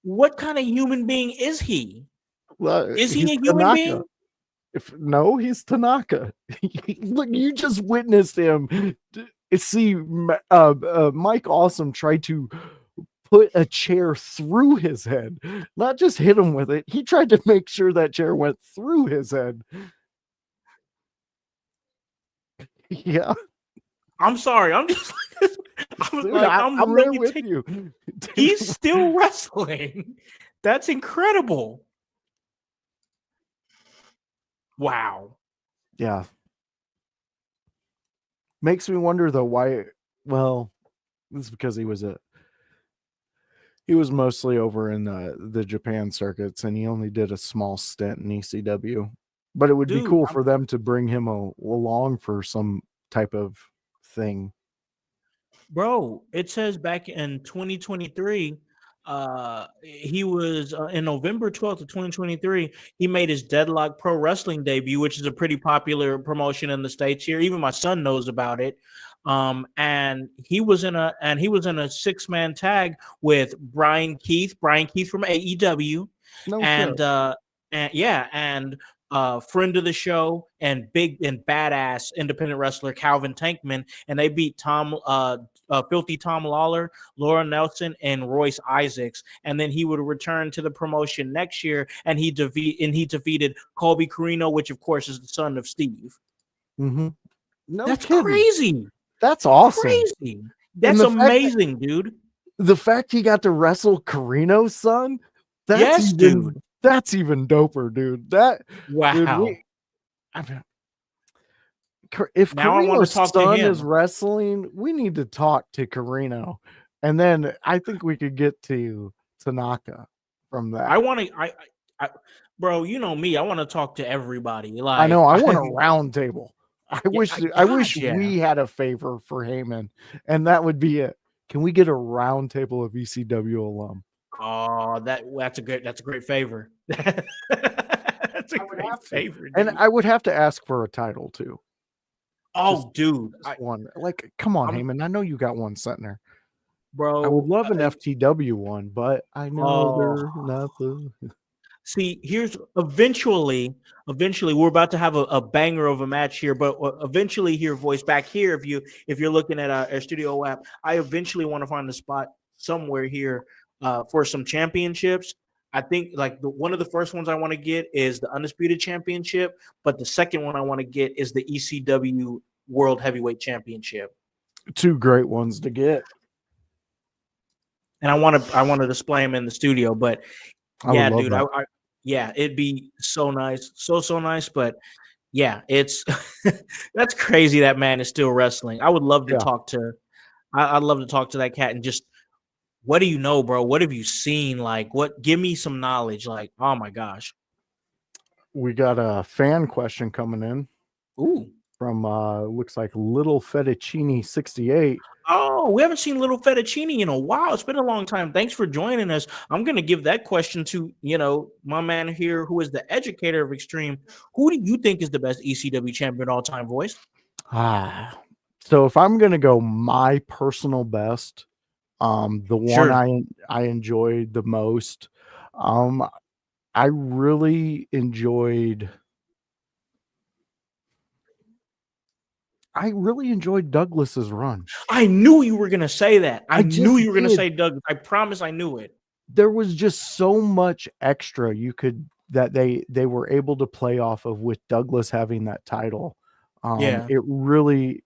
What kind of human being is he? Is he He's a human Tanaka. being? No, he's Tanaka. Look, you just witnessed him. See, Mike Awesome tried to put a chair through his head, not just hit him with it. He tried to make sure that chair went through his head. Yeah. I'm sorry. I'm just Dude, I'm I'm there making with you. He's still wrestling. That's incredible. Wow. Yeah. Makes me wonder though why. Well, it's because he was mostly over in the Japan circuits, and he only did a small stint in ECW. But it would be Dude, cool for them to bring him along for some type of thing. bro, it says back in 2023, he was in November 12th of 2023, he made his Deadlock Pro Wrestling debut, which is a pretty popular promotion in the States here. Even my son knows about it. And he was in a 6-man tag with Brian Keith from AEW, No and shit. and friend of the show and big and badass independent wrestler Calvin Tankman, and they beat Filthy Tom Lawler, Laura Nelson, and Royce Isaacs. And then he would return to the promotion next year, and he defeated Colby Carino, which of course is the son of Steve. Mm-hmm. No That's kidding. crazy. That's awesome. Crazy. That's amazing, dude. The fact he got to wrestle Carino's son, Yes, dude. That's even doper, dude. Wow. Dude, if Now I want Carino's to talk to son him. is wrestling, we need to talk to Carino, and then I think we could get to Tanaka from that. I want to, bro. You know me. I want to talk to everybody. Like I know. I want a round table. I wish yeah. we had a favor for Heyman, and that would be it. Can we get a round table of ECW alum? Oh, that's a great favor. That's a great favor, dude. And I would have to ask for a title too. Oh, dude, one. Like, come on, Heyman. I know you got one sitting there, bro. I would love an FTW one, but I know they're not the. See, here's eventually we're about to have a banger of a match here, but eventually here, voice back here. If you're looking at our studio app, I eventually want to find a spot somewhere here for some championships. I think like one of the first ones I want to get is the Undisputed Championship, but the second one I want to get is the ECW World Heavyweight Championship. 2 great ones to get. And I want to display them in the studio, but yeah, dude, yeah, it'd be so nice, so nice. But yeah, it's that's crazy. That man is still wrestling. I would love to talk to. I'd love to talk to that cat and just, what do you know, bro? What have you seen? Like, what? Give me some knowledge. Like, oh my gosh. We got a fan question coming in. Ooh. From looks like Little Fettuccine 68. Oh, we haven't seen Little Fettuccine in a while. It's been a long time. Thanks for joining us. I'm going to give that question to, my man here who is the educator of Extreme. Who do you think is the best ECW champion all time, voice? So if I'm going to go my personal best, the one I enjoyed the most, I really enjoyed Douglas's run. I knew you were going to say that. I knew you were going to say Douglas. I promise I knew it. There was just so much extra that they were able to play off of with Douglas having that title. It really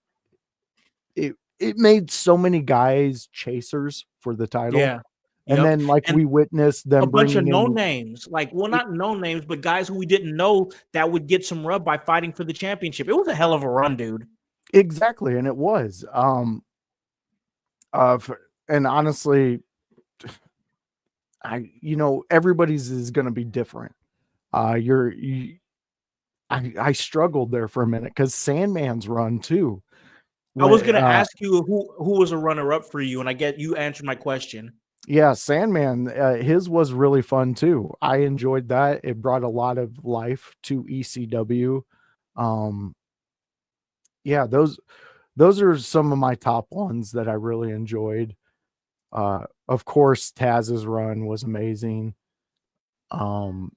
it made so many guys chasers for the title. Yeah. And then we witnessed them a bunch of no names, not no names, but guys who we didn't know that would get some rub by fighting for the championship. It was a hell of a run, dude. Exactly, and it was. And honestly, everybody's is going to be different. I struggled there for a minute because Sandman's run too. I was going to ask you who was a runner-up for you, and I get you answered my question. Yeah, Sandman, his was really fun too. I enjoyed that. It brought a lot of life to ECW. Um, yeah, those are some of my top ones that I really enjoyed. Of course, Taz's run was amazing. Um,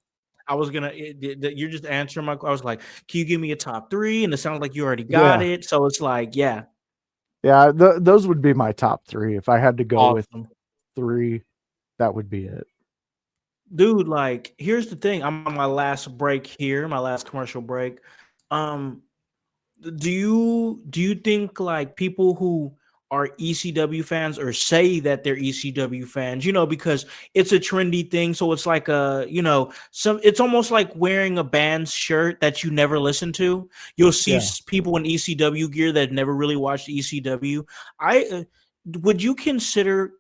I was gonna. You're just answering my. I was like, can you give me a top three? And it sounds like you already got yeah, it. So it's like, yeah, yeah, those would be my top three. If I had to go with awesome, three, that would be it. dude. Like, here's the thing. I'm on my last break here, my last commercial break. Um, do you think like people who are ECW fans or say that they're ECW fans, because it's a trendy thing, so it's like some it's almost like wearing a band's shirt that you never listen to. You'll see Yeah. people in ECW gear that never really watched ECW. I would you consider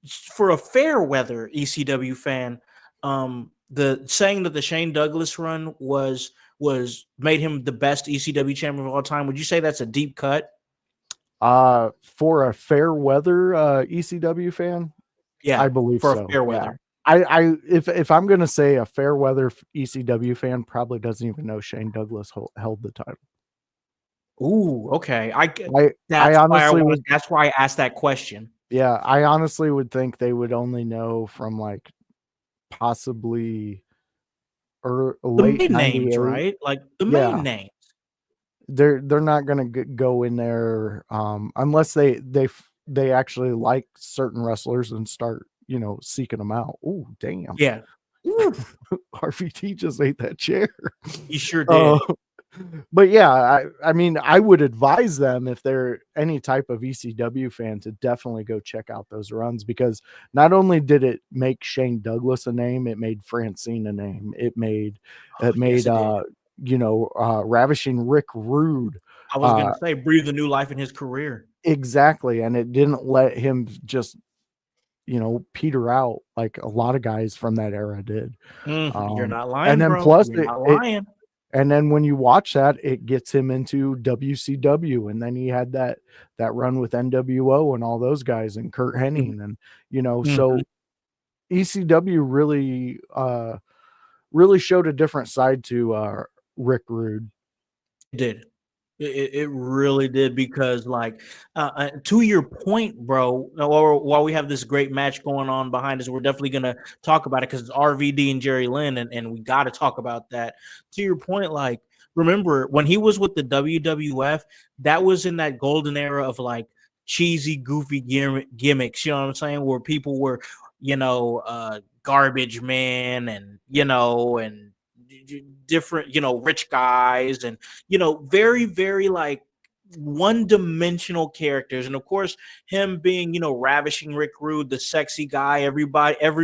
for a fair weather ECW fan, the saying that the Shane Douglas run was made him the best ECW champion of all time. Would you say that's a deep cut? For a fair weather ECW fan, I Yeah, believe for a so. fair Yeah. weather. I if I'm gonna say a fair weather ECW fan probably doesn't even know Shane Douglas held the title. Ooh, okay. I honestly would, That's why I asked that question. yeah, I honestly would think they would only know from like possibly The late main names, '98. right? Like the main Yeah, names. they're not gonna go in there unless they actually like certain wrestlers and start seeking them out. Oh damn, Yeah. Oof, RVT just ate that chair. you sure Uh, did. but yeah, I mean, I would advise them if they're any type of ECW fan to definitely go check out those runs because not only did it make Shane Douglas a name, it made Francine a name. It Yes, made it did. Ravishing Rick Rude. I was Uh gonna say breathe a new life in his career. exactly. And it didn't let him just, peter out like a lot of guys from that era did. You're not And lying, then bro. plus You're it, not it lying. and then when you watch that, it gets him into WCW, and then he had that run with NWO and all those guys and Kurt Hennig, and Mhm. so ECW really showed a different side to Rick Rude. It did. It really did because, like, to your point, bro. While we have this great match going on behind us, we're definitely gonna talk about it because it's RVD and Jerry Lynn, and we got to talk about that. To your point, like, remember when he was with the WWF? That was in that golden era of like cheesy, goofy gimmicks. You know what I'm saying? Where people were, garbage man, and different, rich guys, and very, very like one-dimensional characters. And of course, him being, ravishing Rick Rude, the sexy guy, every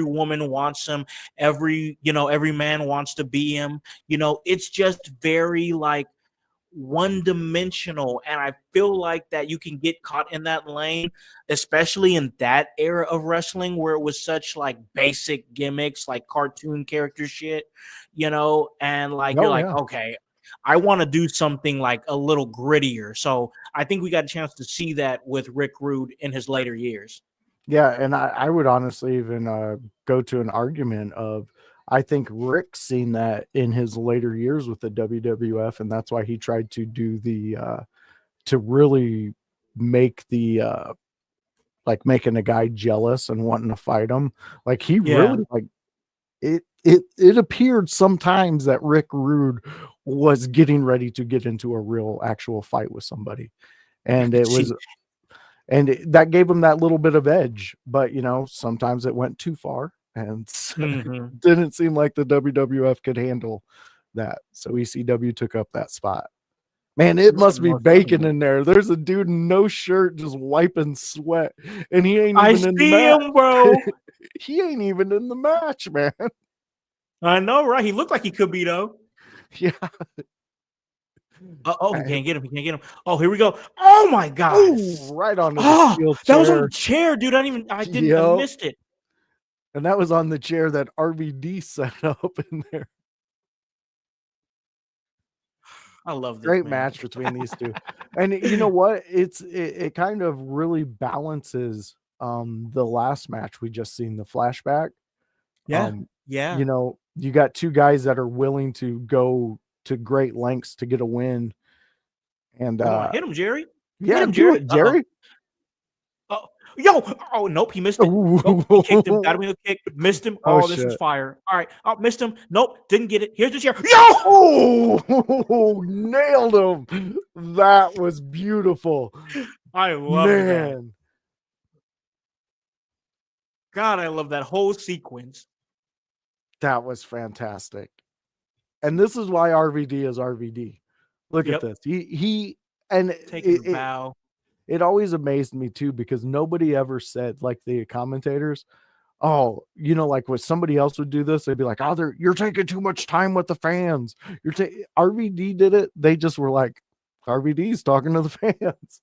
woman wants him, every man wants to be him. It's just very like one dimensional, and I feel like that you can get caught in that lane, especially in that era of wrestling where it was such like basic gimmicks, like cartoon character shit, and like you're Oh like, yeah, okay, I want to do something like a little grittier. So I think we got a chance to see that with Rick Rude in his later years. yeah, and I would honestly even go to an argument of I think Rick seen that in his later years with the WWF, and that's why he tried to do the to really make the like making a guy jealous and wanting to fight him. Like he Yeah. really like it appeared sometimes that Rick Rude was getting ready to get into a real actual fight with somebody. I And could it see. was that gave him that little bit of edge, but sometimes it went too far and Mhm. didn't seem like the WWF could handle that. So ECW took up that spot. Man, it must be Most bacon definitely. in there. There's a dude in no shirt just wiping sweat, and he ain't I even in the see match. him, bro. He ain't even in the match, man. I know, right? He looked like he could be though. Yeah. Oh, he can't get him. He can't get him. Oh, here we go. Oh my God. Oh, right onto the Oh, steel that was on the chair. chair, dude. I Yep. missed it. And that was on the chair that RVD set up in there. I love this Great man. match between these two. And you know what? It kind of really balances the last match we just seen, the flashback. Yeah. Yeah. You got two guys that are willing to go to great lengths to get a win. And Come on, hit him, Jerry. Hit yeah, him, do Jerry. it, Uh-oh. Jerry. Oh, yo. Oh, nope. He missed it. Nope. He kicked him. Got him in the kick. Missed him. Oh, Oh, this is shit. fire. All right. Oh, missed him. Nope. Didn't get it. Here's the chair. Yo. Oh, nailed him. That was beautiful. I love that. Man. God, I love that whole sequence. That was fantastic. And this is why RVD is RVD. Look Yep. at this. He and Taking a bow. it always amazed me too, because nobody ever said, like the commentators, oh, like when somebody else would do this, they'd be like, oh, you're taking too much time with the fans. RVD did it. They just were like, RVD's talking to the fans.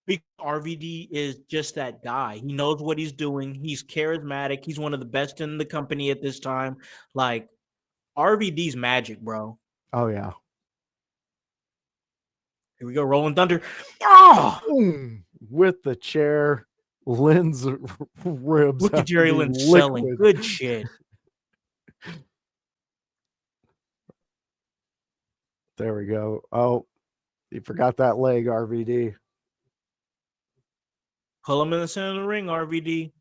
Because RVD is just that guy. He knows what he's doing. He's charismatic. He's one of the best in the company at this time. Like, RVD's magic, bro. Oh, yeah. Here we go, Rolling Thunder. Oh! Boom, with the chair. Lynn's ribs. Look at Jerry Lynn selling. Good shit. There we go. Oh, you forgot that leg, RVD. Pull him in the center of the ring, RVD.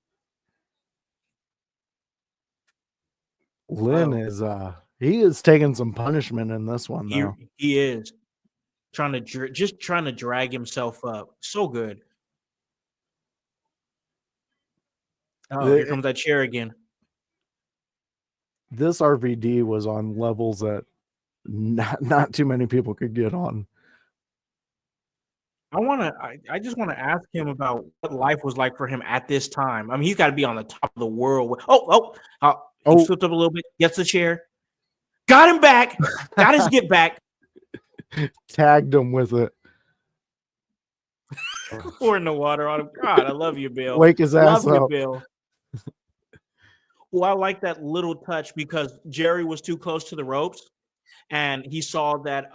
Lynn he is taking some punishment in this one, though. He is trying to drag himself up. So good. Oh, here comes that chair again. This RVD was on levels that not too many people could get on. I just want to ask him about what life was like for him at this time. I mean, he's got to be on the top of the world. He flipped up a little bit, gets the chair, got him back, got his get back. Tagged him with it. Pouring the water on him. God, I love you, Bill. Wake his ass love up. You, Bill. Well, I like that little touch because Jerry was too close to the ropes, and he saw that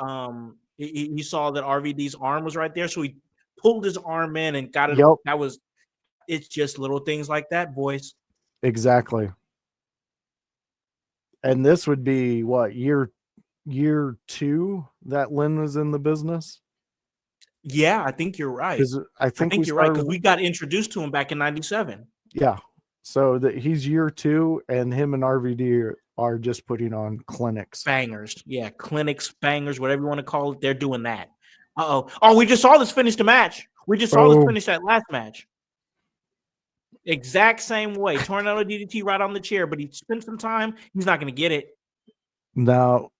he saw that RVD's arm was right there, so he pulled his arm in and got it. Yep. It's just little things like that, boys. Exactly. And this would be what, year 2 that Lynn was in the business? Yeah, I think you're right. I think you're right because we got introduced to him back in '97. Yeah. So that he's year 2, and him and RVD are just putting on clinics. Bangers. Yeah, clinics, bangers, whatever you want to call it. They're doing that. Oh, we just saw this finish the match. We just saw this finish that last match. Exact same way. Tornado DDT right on the chair, but he spent some time. He's not going to get it. No.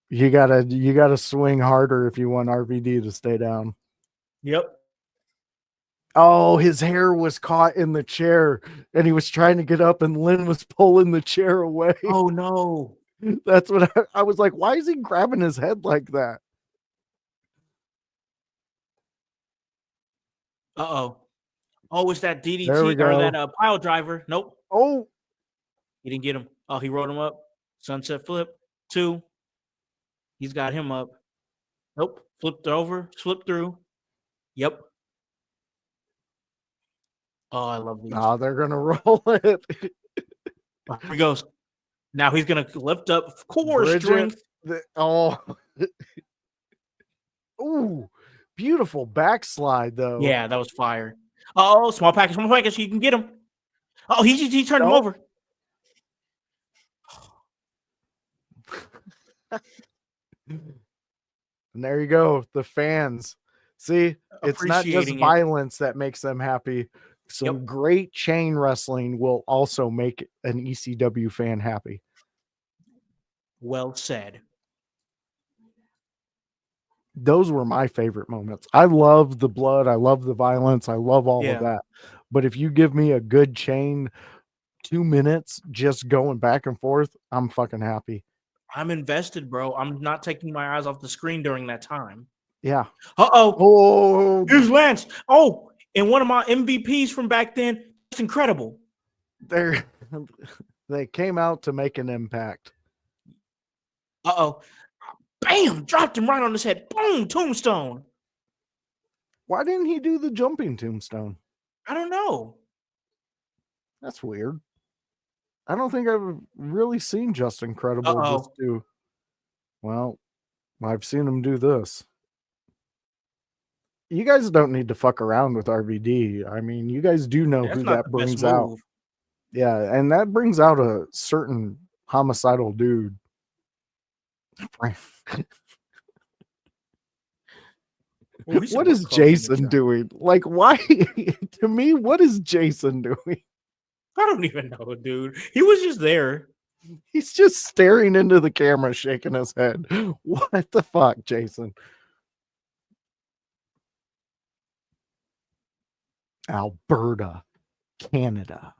You gotta swing harder if you want RVD to stay down. Yep. Oh, his hair was caught in the chair, and he was trying to get up, and Lynn was pulling the chair away. Oh, no. That's what I was like, why is he grabbing his head like that? Uh-oh. Oh, it's that DDT or that pile driver. Nope. Oh. He didn't get him. Oh, he rode him up. Sunset flip. 2. He's got him up. Nope. Flipped over. Slipped through. Yep. Oh, I love these. Oh, they're going to roll it. Here he goes. Now he's going to lift up core strength. Ooh, beautiful backslide, though. Yeah, that was fire. Oh, small package. You can get him. Oh, he turned him over. And there you go. The fans. See, it's not just violence that makes them happy. Some great chain wrestling will also make an ECW fan happy. Well said. Those were my favorite moments. I love the blood. I love the violence. I love all of that. But if you give me a good chain, 2 minutes just going back and forth, I'm fucking happy. I'm invested, bro. I'm not taking my eyes off the screen during that time. Yeah. Oh, here's Lance. Oh, and one of my MVPs from back then. It's incredible. They came out to make an impact. Bam! Dropped him right on his head. Boom! Tombstone. Why didn't he do the jumping tombstone? I don't know. That's weird. I don't think I've really seen Justin Credible just Uh-oh. do. Well, I've seen him do this. You guys don't need to fuck around with RVD. I mean, you guys do know That's who not that the best brings out. move. Yeah, and that brings out a certain homicidal dude. Oh, he said What we're is closing the Jason show. doing? Like, why? To me, what is Jason doing? I don't even know, dude. He was just there. He's just staring into the camera, shaking his head. What the fuck, Jason? Alberta, Canada.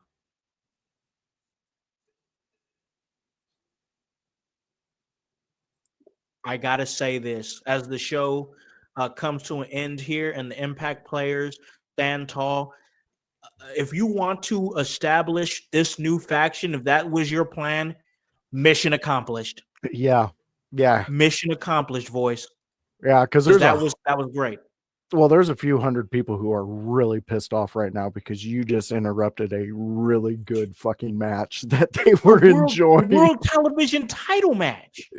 I gotta say this as the show comes to an end here, and the Impact players stand tall. If you want to establish this new faction, if that was your plan, mission accomplished. Yeah, yeah, Mission accomplished, voice. yeah. Because Because there's that was great. there's a few hundred people who are really pissed off right now because you just interrupted a really good fucking match that they A were a enjoying. world television title match.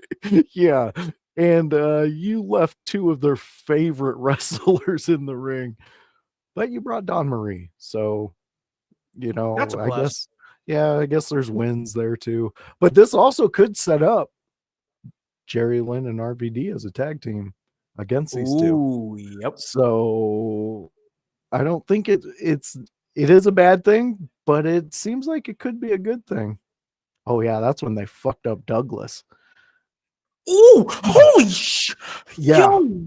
Yeah, and you left two of their favorite wrestlers in the ring, but you brought Dawn Marie, so That's a I plus. guess, yeah, I guess there's wins there too. But this also could set up Jerry Lynn and RVD as a tag team against these two. Ooh, yep. So I don't think it is a bad thing, but it seems like it could be a good thing. Oh yeah, that's when they fucked up Douglas. Ooh, holy sh! Yeah, Yo,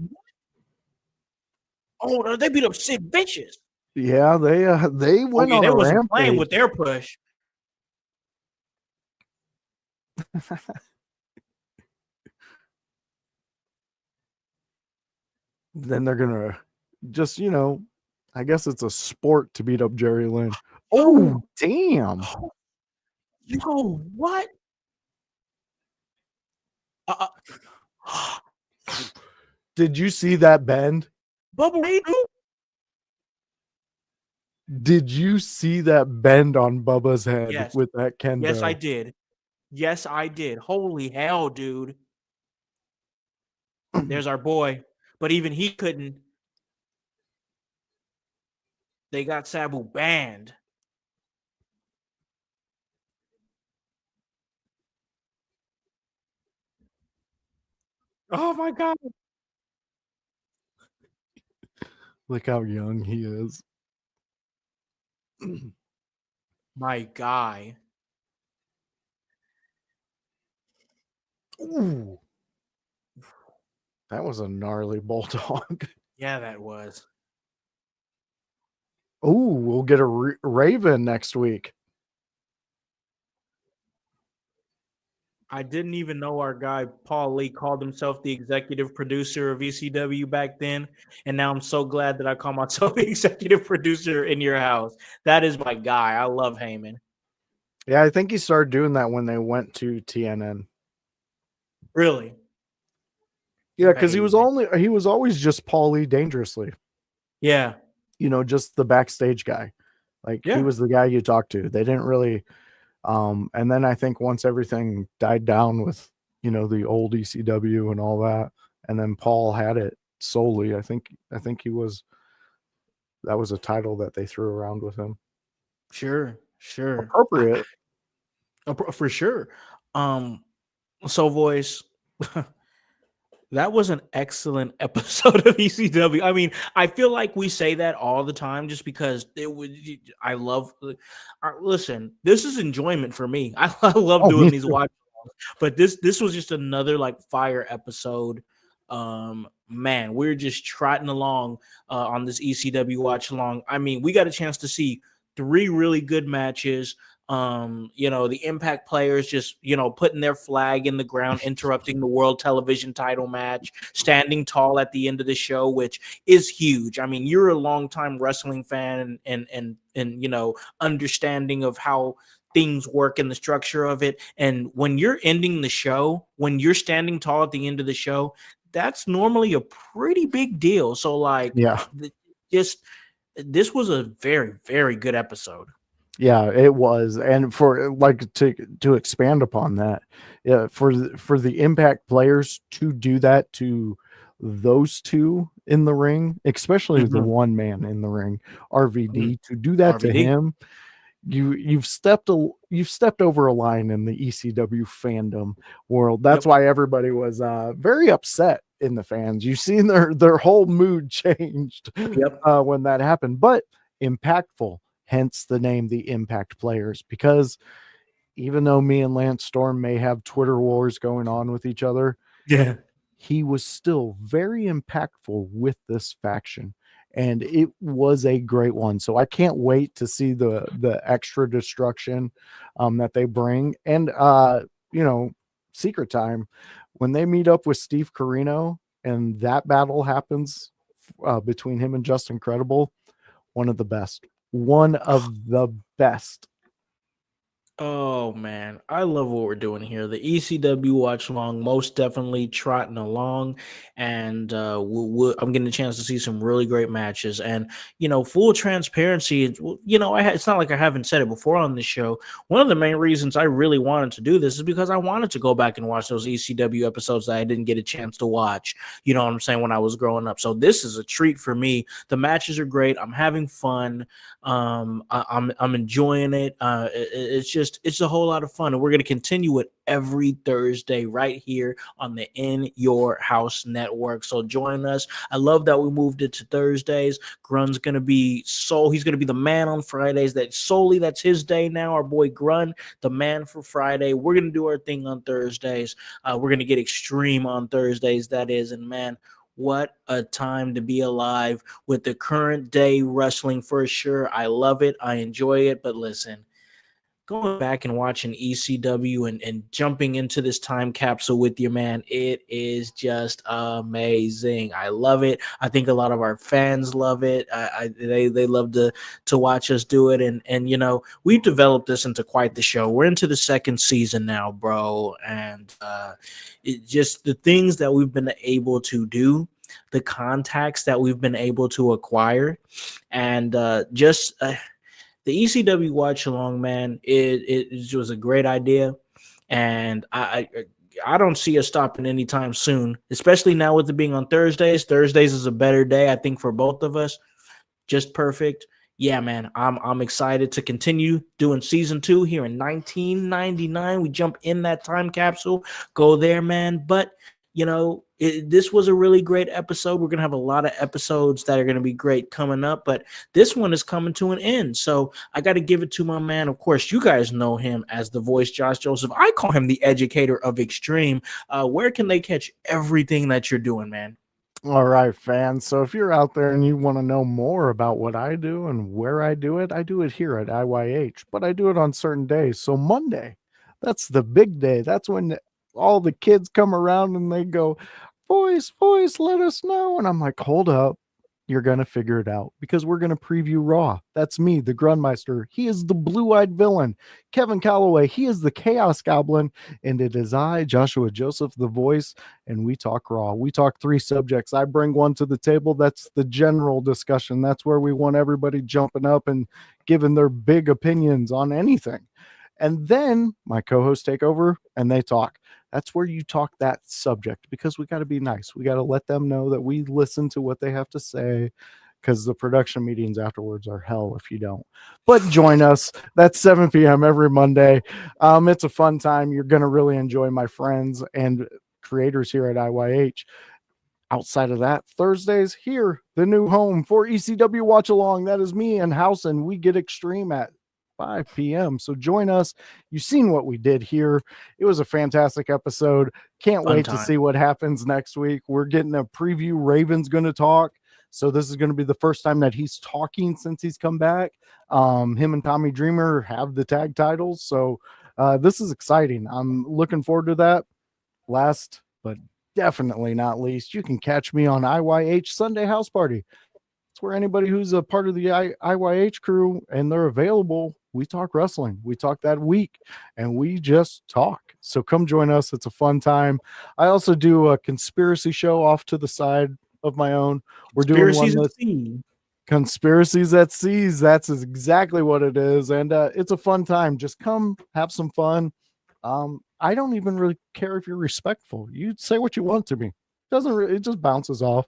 oh, they beat up Sid Vicious. yeah, they Oh went yeah, on they a wasn't playing rampage. with their push. Then they're gonna just I guess it's a sport to beat up Jerry Lynn. Yo, Oh damn! yo, what? Uh, Did you see that bend? Bubba Ray, dude? Did you see that bend on Bubba's head Yes, with that yes, I kendo? did. Yes, I did. Holy hell, dude! There's our boy, but even he couldn't. They got Sabu banned. Oh my god, Look how young he is. my guy. Ooh, that was a gnarly bulldog. Yeah, that was. Ooh, we'll get a Raven next week. I didn't even know our guy Paul Lee called himself the executive producer of ECW back then, and now I'm so glad that I call myself the executive producer in your house. That is my guy. I love Heyman. Yeah, I think he started doing that when they went to TNN. Really. Yeah, because he Heyman. was always just Paulie Dangerously. Yeah. Just the backstage guy. Like he Yeah. was the guy you talked to. They didn't really and then I think once everything died down with, the old ECW and all that, and then Paul had it solely, I think that was a title that they threw around with him. Sure. Appropriate. For sure. So voice. That was an excellent episode of ECW. I mean, I feel like we say that all the time just because it would. I love. Listen, this is enjoyment for me. I love doing Me these too. watch, but this was just another like fire episode. Man, we're just trotting along on this ECW watch along. I mean, we got a chance to see 3 really good matches. The Impact players just putting their flag in the ground, interrupting the world television title match, standing tall at the end of the show, which is huge. I mean, you're a longtime wrestling fan and understanding of how things work and the structure of it. And when you're ending the show, when you're standing tall at the end of the show, that's normally a pretty big deal. So like Yeah. just this was a very, very good episode. Yeah, it was. And for like to expand upon that, yeah, for the Impact players to do that to those two in the ring, especially the Mhm. one man in the ring, Mm. RVD, to do that to RVD. him, you've stepped over a line in the ECW fandom world. That's Yep. why everybody was very upset in the fans. You've seen their whole mood changed Yep. when that happened, but impactful. Hence the name, the Impact Players, because even though me and Lance Storm may have Twitter wars going on with each other, Yeah. he was still very impactful with this faction, and it was a great one. So I can't wait to see the extra destruction that they bring. And you know, secret time when they meet up with Steve Carino and that battle happens between him and Justin Credible, one of the best. Oh man, I love what we're doing here. The ECW watch along, most definitely trotting along, and I'm getting a chance to see some really great matches. And full transparency, it's not like I haven't said it before on this show. One of the main reasons I really wanted to do this is because I wanted to go back and watch those ECW episodes that I didn't get a chance to watch. You know what I'm saying, when I was growing up. So this is a treat for me. The matches are great. I'm having fun. I'm enjoying it. It's a whole lot of fun, and we're gonna continue it every Thursday right here on the In Your House Network. So join us. I love that we moved it to Thursdays. Grun's gonna be he's gonna be the man on Fridays. That's his day now. Our boy Grun, the man for Friday. We're gonna do our thing on Thursdays. We're gonna get extreme on Thursdays. That is, and man, what a time to be alive with the current day wrestling for sure. I love it. I enjoy it. But listen, going back and watching ECW and jumping into this time capsule with you, man, it is just amazing. I love it. I think a lot of our fans love it. They love to watch us do it, and we've developed this into quite the show. We're into the second season now, bro, and it just the things that we've been able to do, the contacts that we've been able to acquire, and just the ECW watch along, man, it was a great idea, and I don't see us stopping anytime soon. Especially now with it being on Thursdays. Thursdays is a better day, I think, for both of us. Just perfect. Yeah, man, I'm excited to continue doing season 2 here in 1999. We jump in that time capsule, go there, man. But this was a really great episode. We're gonna have a lot of episodes that are gonna be great coming up, but this one is coming to an end. So I got to give it to my man. Of course, you guys know him as the voice, Josh Joseph. I call him the educator of Extreme. Where can they catch everything that you're doing, man? All right, fans. So if you're out there and you want to know more about what I do and where I do it here at IYH, but I do it on certain days. So Monday, that's the big day. That's when all the kids come around and they go, voice, let us know. And I'm like, hold up. You're going to figure it out because we're going to preview Raw. That's me, the Grunmeister. He is the blue-eyed villain. Kevin Calloway, he is the Chaos Goblin. And it is I, Joshua Joseph, the voice, and we talk Raw. We talk 3 subjects. I bring one to the table. That's the general discussion. That's where we want everybody jumping up and giving their big opinions on anything. And then my co-hosts take over and they talk. That's where you talk that subject because we got to be nice. We got to let them know that we listen to what they have to say because the production meetings afterwards are hell if you don't. But join us. That's 7 p.m. every Monday. It's a fun time. You're going to really enjoy my friends and creators here at IYH. Outside of that, Thursdays here, the new home for ECW Watch Along. That is me and House, and we get extreme at 5 p.m. So join us. You've seen what we did here. It was a fantastic episode. Can't Fun wait to time. see what happens next week. We're getting a preview. Raven's going to talk. So this is going to be the first time that he's talking since he's come back. Him and Tommy Dreamer have the tag titles. So this is exciting. I'm looking forward to that. Last but definitely not least, you can catch me on IYH Sunday House Party. It's where anybody who's a part of the IYH crew and they're available, we talk wrestling. We talk that week and we just talk. So come join us. It's a fun time. I also do a conspiracy show off to the side of my own. We're doing one Conspiracies and that Steam. Conspiracies at Seas. That's exactly what it is. And it's a fun time. Just come have some fun. I don't even really care if you're respectful. You say what you want to me. It just bounces off,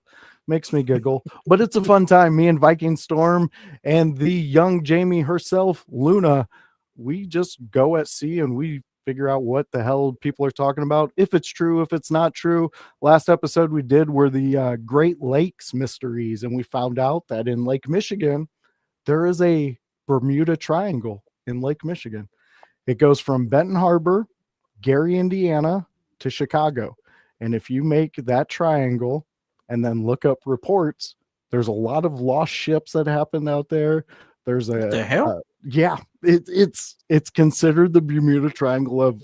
makes me giggle. But it's a fun time. Me and Viking Storm and the young Jamie herself, Luna, we just go at sea and we figure out what the hell people are talking about, if it's true, if it's not true. Last episode we did were the Great Lakes mysteries, and we found out that in Lake Michigan there is a Bermuda Triangle in Lake Michigan. It goes from Benton Harbor, Gary, Indiana to Chicago. And if you make that triangle and then look up reports, there's a lot of lost ships that happened out there. There's What the hell? Yeah, it's considered the Bermuda Triangle of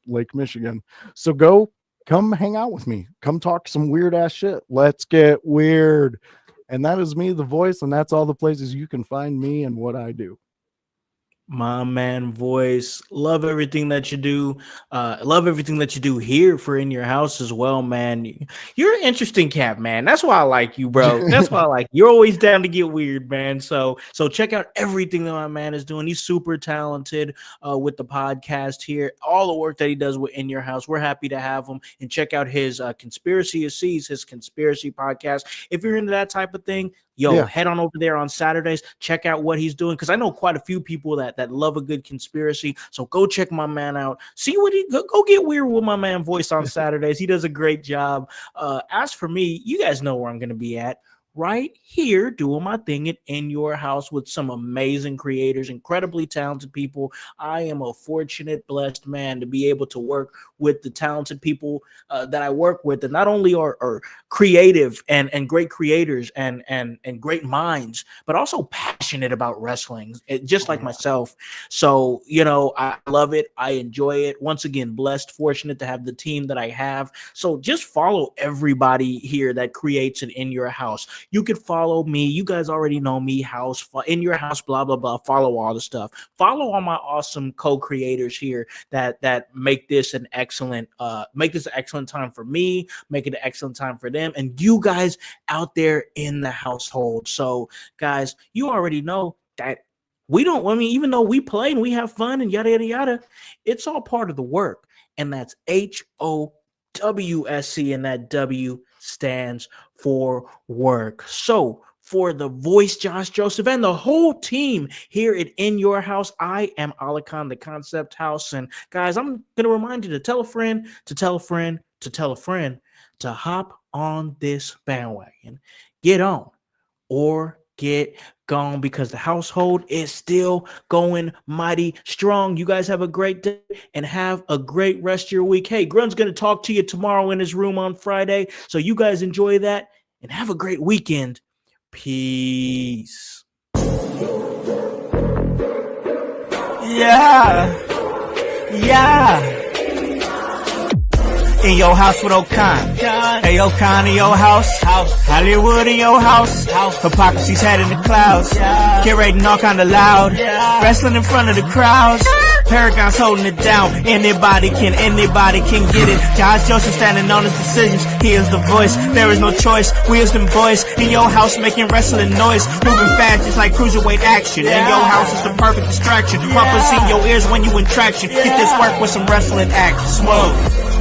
Lake Michigan. So come hang out with me. Come talk some weird ass shit. Let's get weird. And that is me, the voice, and that's all the places you can find me and what I do. My man voice. Love everything that you do. Love everything that you do here for In Your House as well, man. You're an interesting cat, man. That's why I like you, bro. That's why I like you. You're always down to get weird, man. So check out everything that my man is doing. He's super talented with the podcast here. All the work that he does with In Your House. We're happy to have him. And check out his Conspiracy of Seas, his conspiracy podcast. If you're into that type of thing, head on over there on Saturdays. Check out what he's doing, because I know quite a few people that love a good conspiracy. So go check my man out. See what go get weird with my man voice on Saturdays. He does a great job. As for me, you guys know where I'm going to be at. Right here doing my thing in your house with some amazing creators, incredibly talented people. I am a fortunate, blessed man to be able to work with the talented people that I work with, that not only are creative and great creators and great minds, but also passionate about wrestling, just like myself. So, I love it. I enjoy it. Once again, blessed, fortunate to have the team that I have. So just follow everybody here that creates it in your house. You could follow me. You guys already know me. In your house, blah, blah, blah. Follow all the stuff. Follow all my awesome co-creators here that make this an excellent time for me, make it an excellent time for them, and you guys out there in the household. So, guys, you already know that even though we play and we have fun and yada, yada, yada, it's all part of the work. And that's HOWSC, and that W stands for work. So for the voice, Josh Joseph, and the whole team here at In Your House, I am Alakan, the Concept House. And guys, I'm going to remind you to tell a friend, to tell a friend, to tell a friend to hop on this bandwagon. Get on or get gone, because the household is still going mighty strong. You guys have a great day and have a great rest of your week. Hey, Grun's going to talk to you tomorrow in his room on Friday. So you guys enjoy that and have a great weekend. Peace. Yeah. In your house with Okan. Hey, Okan in your house. Hollywood in your house. Hypocrisy's head in the clouds. Curating all kind of loud. Wrestling in front of the crowds. Paragon's holding it down. Anybody can get it. Josh Joseph standing on his decisions. He is the voice. There is no choice. We as them boys in your house making wrestling noise. Moving fast just like cruiserweight action. In your house is the perfect distraction. Rumpus in your ears when you in traction. Get this work with some wrestling action. Smoke.